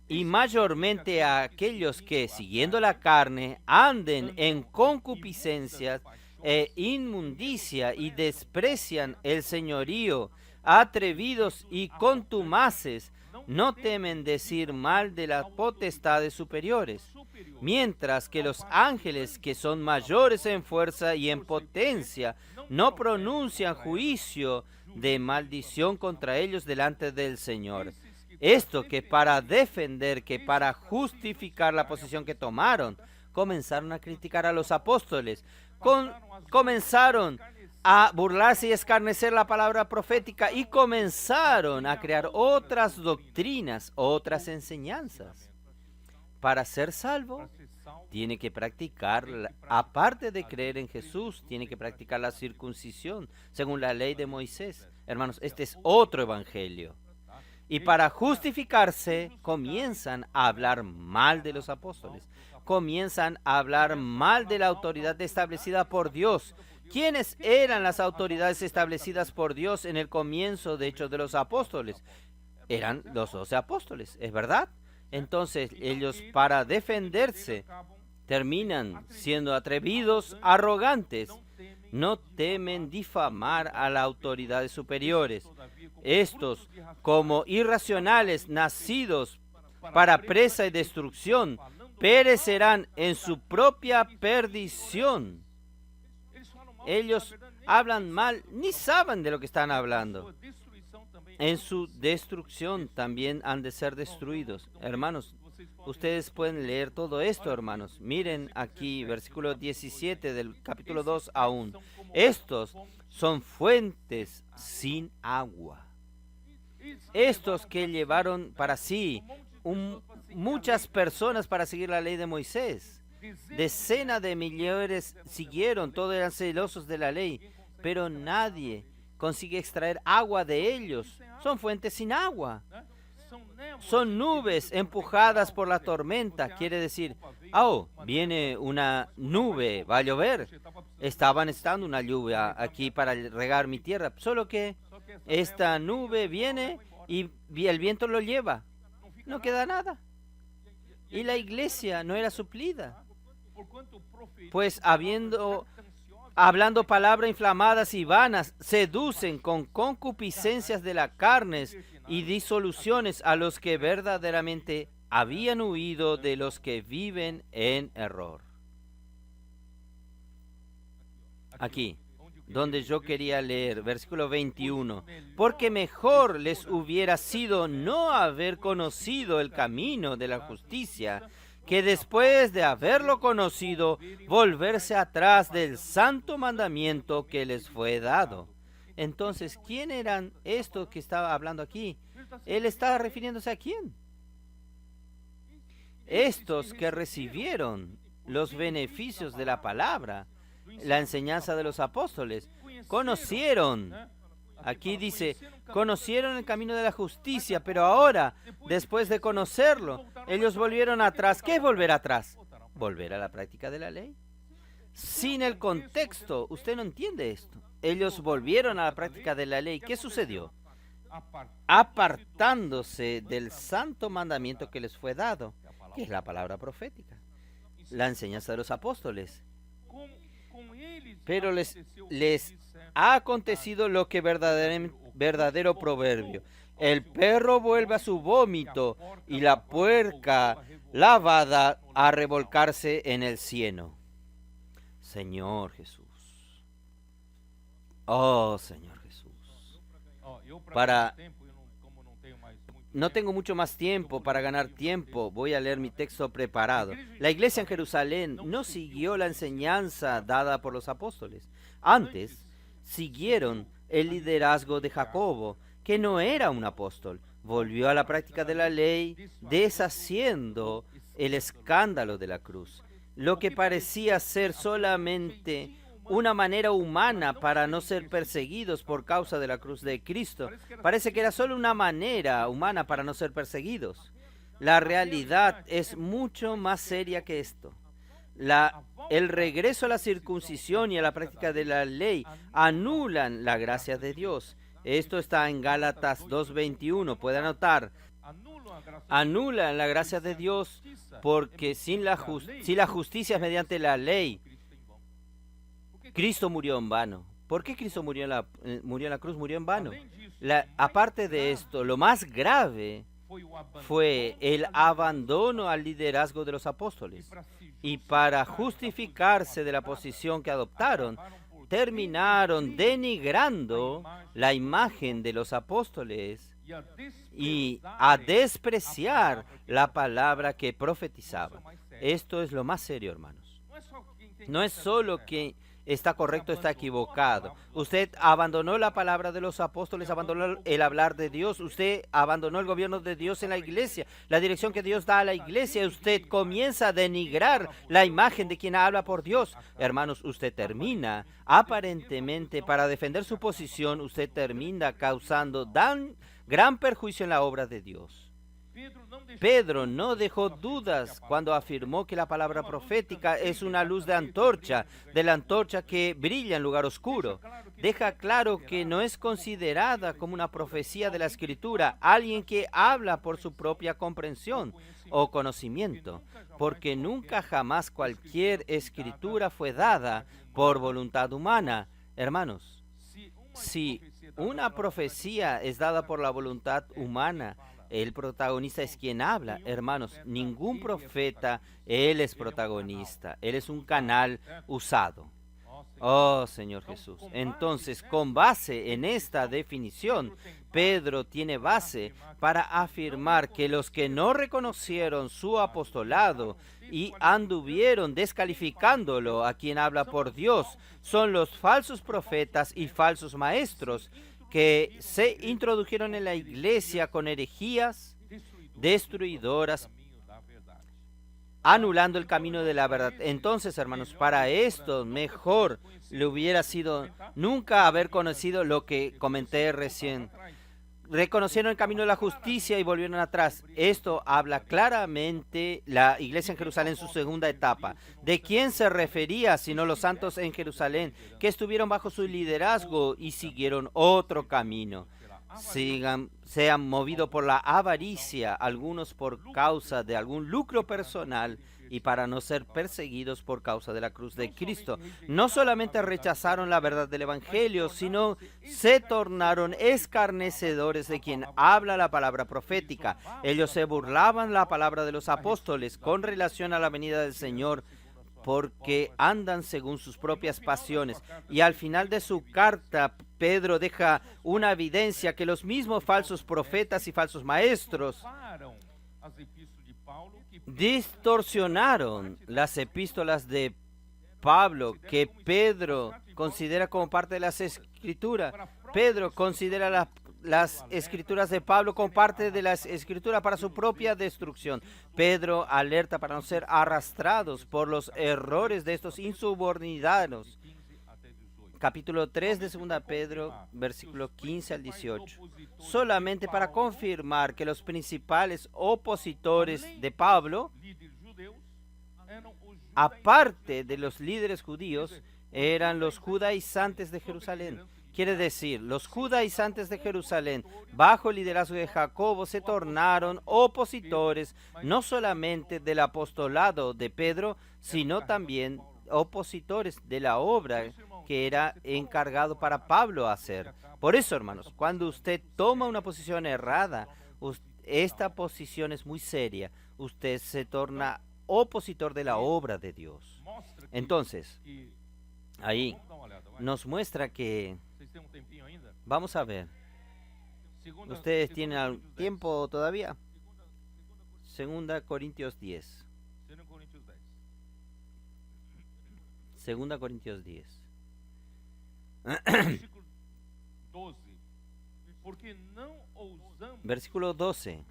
Y mayormente a aquellos que, siguiendo la carne, anden en concupiscencias e inmundicia y desprecian el señorío, atrevidos y contumaces, no temen decir mal de las potestades superiores, mientras que los ángeles, que son mayores en fuerza y en potencia, no pronuncian juicio de maldición contra ellos delante del Señor. Esto que para defender, que para justificar la posición que tomaron, comenzaron a criticar a los apóstoles, comenzaron a burlarse y escarnecer la palabra profética y comenzaron a crear otras doctrinas, otras enseñanzas. Para ser salvo, tiene que practicar, aparte de creer en Jesús, tiene que practicar la circuncisión, según la ley de Moisés. Hermanos, este es otro evangelio. Y para justificarse, comienzan a hablar mal de los apóstoles. Comienzan a hablar mal de la autoridad establecida por Dios. ¿Quiénes eran las autoridades establecidas por Dios en el comienzo, de Hechos de los Apóstoles? Eran los 12 apóstoles, ¿es verdad? Entonces, ellos, para defenderse, terminan siendo atrevidos, arrogantes. No temen difamar a las autoridades superiores. Estos, como irracionales, nacidos para presa y destrucción, perecerán en su propia perdición. Ellos hablan mal, ni saben de lo que están hablando. En su destrucción también han de ser destruidos. Hermanos, ustedes pueden leer todo esto, hermanos. Miren aquí, versículo 17 del capítulo 2 aún. Estos son fuentes sin agua. Estos que llevaron para sí muchas personas para seguir la ley de Moisés. Decenas de millones siguieron, todos eran celosos de la ley, pero nadie consigue extraer agua de ellos. Son fuentes sin agua. Son nubes empujadas por la tormenta. Quiere decir, viene una nube, va a llover. Estaban estando una lluvia aquí para regar mi tierra. Solo que esta nube viene y el viento lo lleva. No queda nada. Y la iglesia no era suplida. Pues hablando palabras inflamadas y vanas, seducen con concupiscencias de la carne y disoluciones a los que verdaderamente habían huido de los que viven en error. Aquí, donde yo quería leer, versículo 21, porque mejor les hubiera sido no haber conocido el camino de la justicia, que después de haberlo conocido, volverse atrás del santo mandamiento que les fue dado. Entonces, ¿quién eran estos que estaba hablando aquí? Él estaba refiriéndose a quién. Estos que recibieron los beneficios de la palabra, la enseñanza de los apóstoles, conocieron. Aquí dice, conocieron el camino de la justicia, pero ahora, después de conocerlo, ellos volvieron atrás. ¿Qué es volver atrás? ¿Volver a la práctica de la ley? Sin el contexto, usted no entiende esto. Ellos volvieron a la práctica de la ley. ¿Qué sucedió? Apartándose del santo mandamiento que les fue dado, que es la palabra profética, la enseñanza de los apóstoles. Pero les ha acontecido lo que verdadero proverbio. El perro vuelve a su vómito y la puerca lavada a revolcarse en el cieno. Señor Jesús. Oh, Señor Jesús. No tengo mucho más tiempo para ganar tiempo. Voy a leer mi texto preparado. La iglesia en Jerusalén no siguió la enseñanza dada por los apóstoles. Antes, siguieron el liderazgo de Jacobo, que no era un apóstol. Volvió a la práctica de la ley, deshaciendo el escándalo de la cruz. Lo que parecía ser solamente una manera humana para no ser perseguidos por causa de la cruz de Cristo. Parece que era solo una manera humana para no ser perseguidos. La realidad es mucho más seria que esto. El regreso a la circuncisión y a la práctica de la ley anulan la gracia de Dios. Esto está en Gálatas 2:21. Puede anotar. Anulan la gracia de Dios porque si la justicia es mediante la ley, Cristo murió en vano. ¿Por qué Cristo murió en la cruz? Murió en vano. Aparte de esto, lo más grave fue el abandono al liderazgo de los apóstoles. Y para justificarse de la posición que adoptaron, terminaron denigrando la imagen de los apóstoles y a despreciar la palabra que profetizaban. Esto es lo más serio, hermanos. No es solo que está correcto o está equivocado. Usted abandonó la palabra de los apóstoles, abandonó el hablar de Dios, usted abandonó el gobierno de Dios en la iglesia, la dirección que Dios da a la iglesia, usted comienza a denigrar la imagen de quien habla por Dios. Hermanos, usted termina, aparentemente, para defender su posición, usted termina causando gran perjuicio en la obra de Dios. Pedro no dejó dudas cuando afirmó que la palabra profética es una luz de la antorcha que brilla en lugar oscuro. Deja claro que no es considerada como una profecía de la Escritura, alguien que habla por su propia comprensión o conocimiento, porque nunca jamás cualquier Escritura fue dada por voluntad humana. Hermanos, si una profecía es dada por la voluntad humana, el protagonista es quien habla. Hermanos, ningún profeta, él es protagonista. Él es un canal usado. Oh, Señor Jesús. Entonces, con base en esta definición, Pedro tiene base para afirmar que los que no reconocieron su apostolado y anduvieron descalificándolo a quien habla por Dios son los falsos profetas y falsos maestros que se introdujeron en la iglesia con herejías destruidoras, anulando el camino de la verdad. Entonces, hermanos, para esto mejor le hubiera sido nunca haber conocido lo que comenté recién. Reconocieron el camino de la justicia y volvieron atrás. Esto habla claramente la iglesia en Jerusalén en su segunda etapa. ¿De quién se refería sino los santos en Jerusalén, que estuvieron bajo su liderazgo y siguieron otro camino? Sean movidos por la avaricia, algunos por causa de algún lucro personal y para no ser perseguidos por causa de la cruz de Cristo. No solamente rechazaron la verdad del Evangelio, sino se tornaron escarnecedores de quien habla la palabra profética. Ellos se burlaban la palabra de los apóstoles con relación a la venida del Señor, porque andan según sus propias pasiones. Y al final de su carta, Pedro deja una evidencia que los mismos falsos profetas y falsos maestros distorsionaron las epístolas de Pablo, que Pedro considera como parte de las Escrituras. Pedro considera las Escrituras de Pablo como parte de las Escrituras para su propia destrucción. Pedro alerta para no ser arrastrados por los errores de estos insubordinados. Capítulo 3 de 2 Pedro, versículo 15 al 18. Solamente para confirmar que los principales opositores de Pablo, aparte de los líderes judíos, eran los judaizantes de Jerusalén. Quiere decir, los judaizantes de Jerusalén, bajo el liderazgo de Jacobo, se tornaron opositores no solamente del apostolado de Pedro, sino también opositores de la obra que era encargado para Pablo hacer. Por eso, hermanos, cuando usted toma una posición errada, esta posición es muy seria. Usted se torna opositor de la obra de Dios. Entonces, ahí nos muestra que... Vamos a ver. ¿Ustedes tienen tiempo todavía? 2 Corintios 10. 2 Corintios 10. Versículo 12.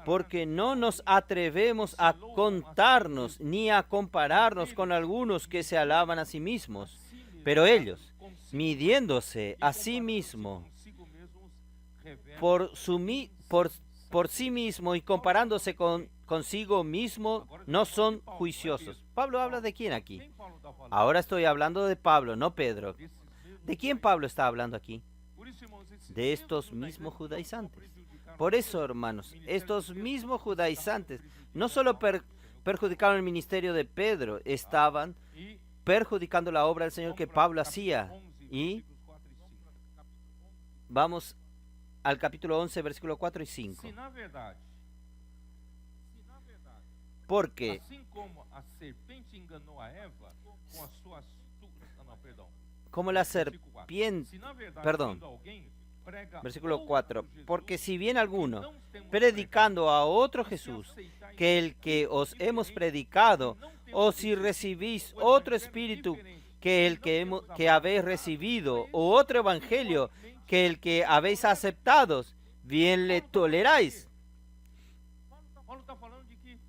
Porque no nos atrevemos a contarnos ni a compararnos con algunos que se alaban a sí mismos, pero ellos, midiéndose a sí mismos por por sí mismo y comparándose consigo mismo, no son juiciosos. Pablo habla de quién aquí. Ahora estoy hablando de Pablo, no Pedro. ¿De quién Pablo está hablando aquí? De estos mismos judaizantes. Por eso, hermanos, estos mismos judaizantes no solo perjudicaron el ministerio de Pedro, estaban perjudicando la obra del Señor que Pablo hacía. Y vamos al capítulo 11, versículo 4 y 5. Porque, como la serpiente, versículo 4, porque si bien alguno, predicando a otro Jesús, que el que os hemos predicado, o si recibís otro espíritu que el que habéis recibido, o otro evangelio que el que habéis aceptado, bien le toleráis.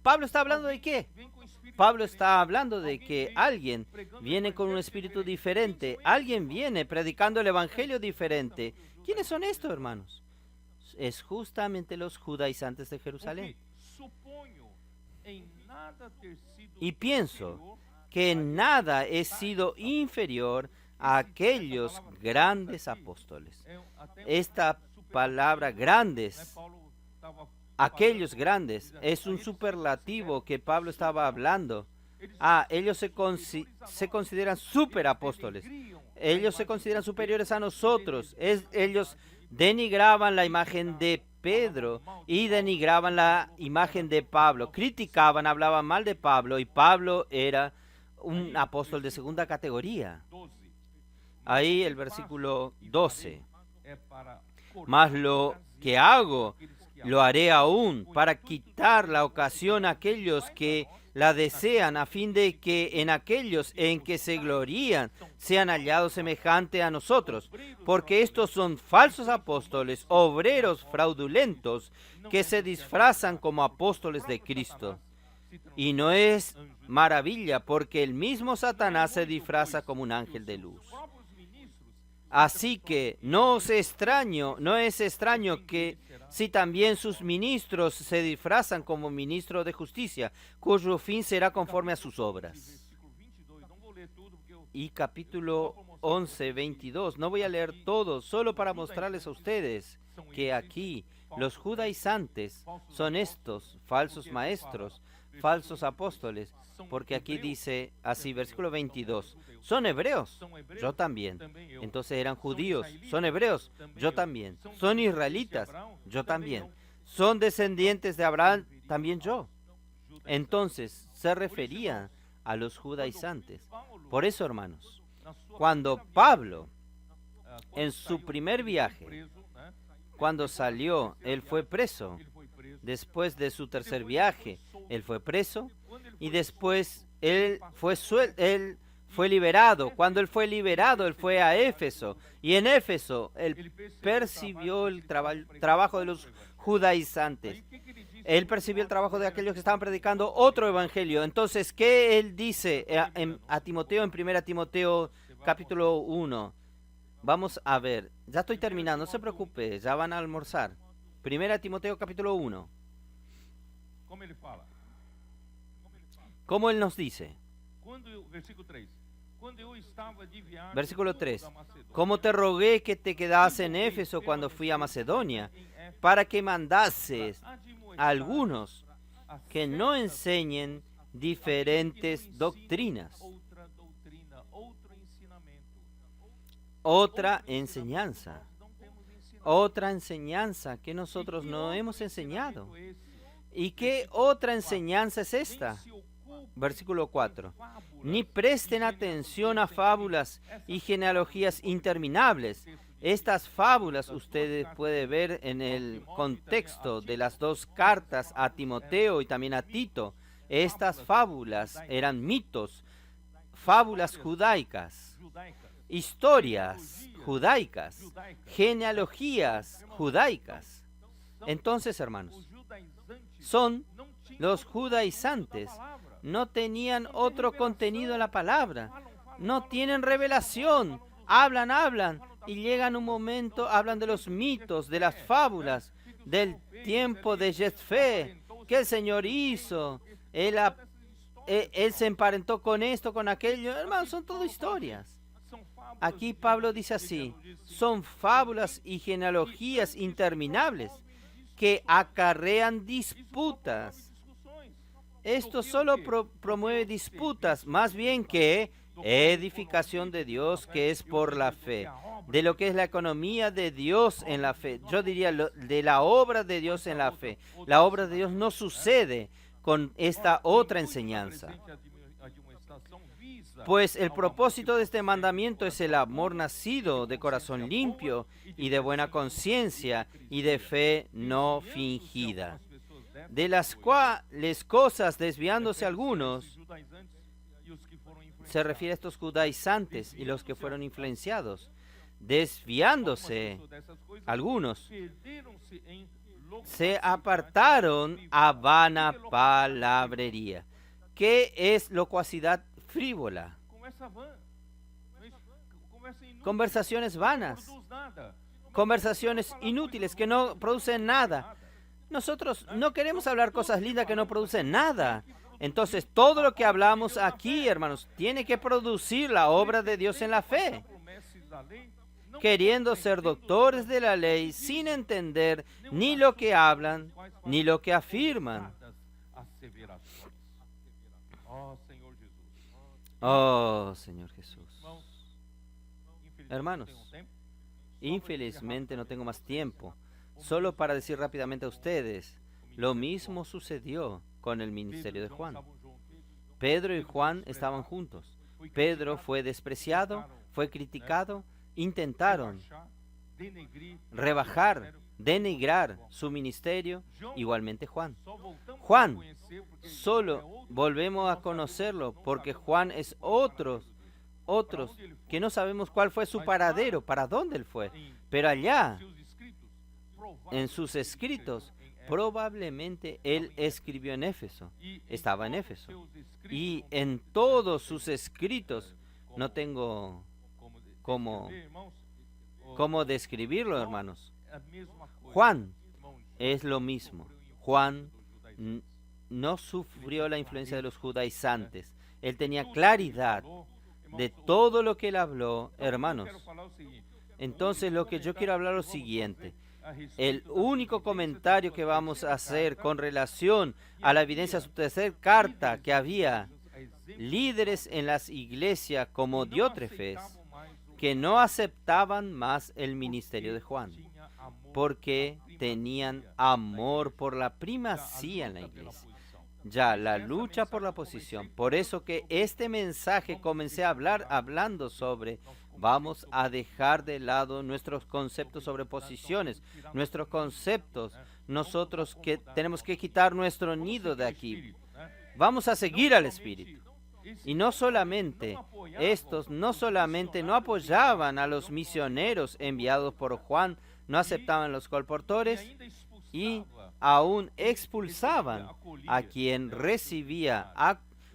¿Pablo está hablando de qué? Pablo está hablando de que alguien viene con un espíritu diferente, alguien viene predicando el evangelio diferente. ¿Quiénes son estos, hermanos? Es justamente los judaizantes de Jerusalén. Y pienso que en nada he sido inferior a aquellos grandes apóstoles. Esta palabra grandes, aquellos grandes, es un superlativo que Pablo estaba hablando. Ellos se consideran superapóstoles. Ellos se consideran superiores a nosotros. Ellos denigraban la imagen de Pedro y denigraban la imagen de Pablo. Criticaban, hablaban mal de Pablo, y Pablo era un apóstol de segunda categoría. Ahí el versículo 12. Mas lo que hago, lo haré aún para quitar la ocasión a aquellos que la desean, a fin de que en aquellos en que se glorían sean hallados semejantes a nosotros, porque estos son falsos apóstoles, obreros fraudulentos, que se disfrazan como apóstoles de Cristo. Y no es maravilla, porque el mismo Satanás se disfraza como un ángel de luz. Así que no es extraño que si también sus ministros se disfrazan como ministros de justicia, cuyo fin será conforme a sus obras. Y capítulo 11, 22, no voy a leer todo, solo para mostrarles a ustedes que aquí los judaizantes son estos falsos maestros, falsos apóstoles, porque aquí dice así, versículo 22, ¿son hebreos? Yo también. Entonces eran judíos. ¿Son hebreos? Yo también. ¿Son israelitas? Yo también. ¿Son descendientes de Abraham? También yo. Entonces se refería a los judaizantes. Por eso, hermanos, cuando Pablo, en su primer viaje, cuando salió, él fue preso. Después de su tercer viaje, él fue preso, y después él fue liberado. Cuando él fue liberado, él fue a Éfeso, y en Éfeso él percibió el trabajo de los judaizantes. Él percibió el trabajo de aquellos que estaban predicando otro evangelio. Entonces, ¿qué él dice a Timoteo en 1 Timoteo capítulo 1? Vamos a ver, ya estoy terminando, no se preocupe, ya van a almorzar. 1 Timoteo capítulo 1. ¿Cómo él nos dice? Versículo 3. Como te rogué que te quedase en Éfeso cuando fui a Macedonia, para que mandases a algunos que no enseñen diferentes doctrinas. Otra enseñanza que nosotros no hemos enseñado. ¿Y qué otra enseñanza es esta? Versículo 4. Ni presten atención a fábulas y genealogías interminables. Estas fábulas ustedes pueden ver en el contexto de las dos cartas a Timoteo y también a Tito. Estas fábulas eran mitos, fábulas judaicas, historias judaicas, genealogías judaicas. Entonces, hermanos, los judaizantes no tenían otro contenido en la palabra, no tienen revelación, hablan, y llegan un momento, hablan de los mitos, de las fábulas, del tiempo de Jefté, que el Señor hizo. Él se emparentó con esto, con aquello. Hermanos, son todo historias. Aquí Pablo dice así: son fábulas y genealogías interminables que acarrean disputas. Esto solo promueve disputas, más bien que edificación de Dios, que es por la fe, de lo que es la economía de Dios en la fe. Yo diría de la obra de Dios en la fe. La obra de Dios no sucede con esta otra enseñanza. Pues el propósito de este mandamiento es el amor nacido de corazón limpio y de buena conciencia y de fe no fingida, de las cuales cosas desviándose algunos, se refiere a estos judaizantes y los que fueron influenciados, desviándose algunos, se apartaron a vana palabrería. ¿Qué es locuacidad frívola? Conversaciones vanas, conversaciones inútiles que no producen nada. Nosotros no queremos hablar cosas lindas que no producen nada. Entonces, todo lo que hablamos aquí, hermanos, tiene que producir la obra de Dios en la fe. Queriendo ser doctores de la ley sin entender ni lo que hablan ni lo que afirman. Oh, Señor Jesús. Hermanos, infelizmente no tengo más tiempo. Solo para decir rápidamente a ustedes, lo mismo sucedió con el ministerio de Juan. Pedro y Juan estaban juntos. Pedro fue despreciado, fue criticado, intentaron rebajar, denigrar su ministerio, igualmente Juan. Juan, solo volvemos a conocerlo porque Juan es otros que no sabemos cuál fue su paradero, para dónde él fue, pero allá, en sus escritos, probablemente él escribió en Éfeso, estaba en Éfeso, y en todos sus escritos, no tengo cómo describirlo, hermanos. Juan es lo mismo. Juan no sufrió la influencia de los judaizantes. Él tenía claridad de todo lo que él habló, hermanos. Entonces, lo que yo quiero hablar es lo siguiente. El único comentario que vamos a hacer con relación a la evidencia de su tercera carta, que había líderes en las iglesias como Diótrefes, que no aceptaban más el ministerio de Juan, porque tenían amor por la primacía en la iglesia. Ya, la lucha por la posición. Por eso que este mensaje comencé a hablar hablando sobre, vamos a dejar de lado nuestros conceptos sobre posiciones, nuestros conceptos. Nosotros que tenemos que quitar nuestro nido de aquí. Vamos a seguir al Espíritu. Y no solamente, estos no solamente no apoyaban a los misioneros enviados por Juan, no aceptaban los colportores y aún expulsaban a quien recibía,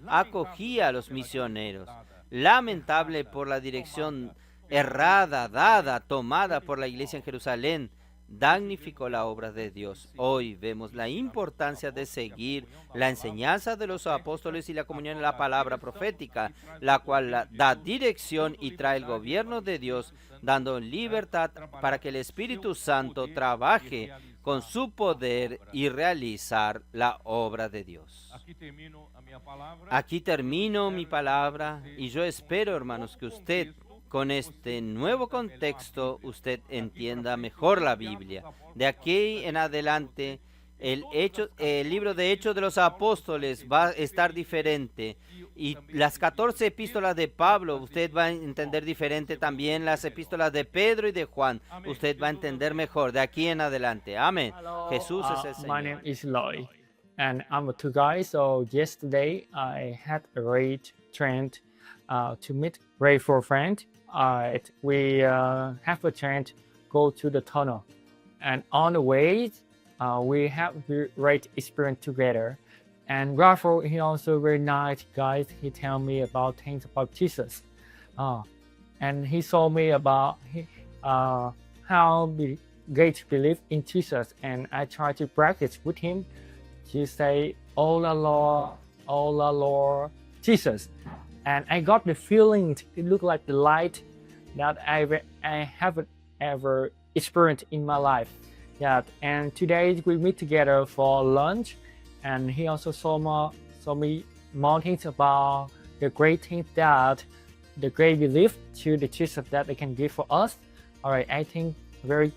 acogía a los misioneros. Lamentable por la dirección errada, tomada por la iglesia en Jerusalén, damnificó la obra de Dios. Hoy vemos la importancia de seguir la enseñanza de los apóstoles y la comunión en la palabra profética, la cual da dirección y trae el gobierno de Dios, dando libertad para que el Espíritu Santo trabaje con su poder y realizar la obra de Dios. Aquí termino mi palabra y yo espero, hermanos, que usted, con este nuevo contexto, usted entienda mejor la Biblia. De aquí en adelante, el libro de Hechos de los Apóstoles va a estar diferente. Y las 14 epístolas de Pablo, usted va a entender diferente también. Las epístolas de Pedro y de Juan, usted va a entender mejor de aquí en adelante. Amén. Jesús es el Señor. My name is Lloyd, and I'm a tour guide. So yesterday I had a great trend to meet grateful friend. We have a chance go to the tunnel, and on the way we have great experience together. And Rafael, he also very nice guy. He tell me about things about Jesus, and he told me about how great belief in Jesus, and I try to practice with him to say, "Oh la Lord, Jesus," and I got the feeling it looked like the light that I haven't ever experienced in my life. Yeah, and today we meet together for lunch, and he also saw me more things about the great things that the great belief to the Jesus that they can give for us. All right, I think very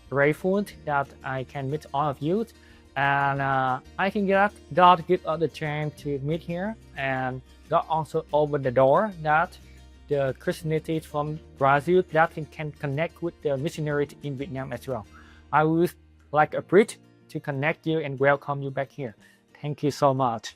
grateful that I can meet all of you, and I think that God give us the chance to meet here, and God also opened the door that the Christianity from Brazil that can connect with the missionaries in Vietnam as well. I would like a bridge to connect you and welcome you back here. Thank you so much.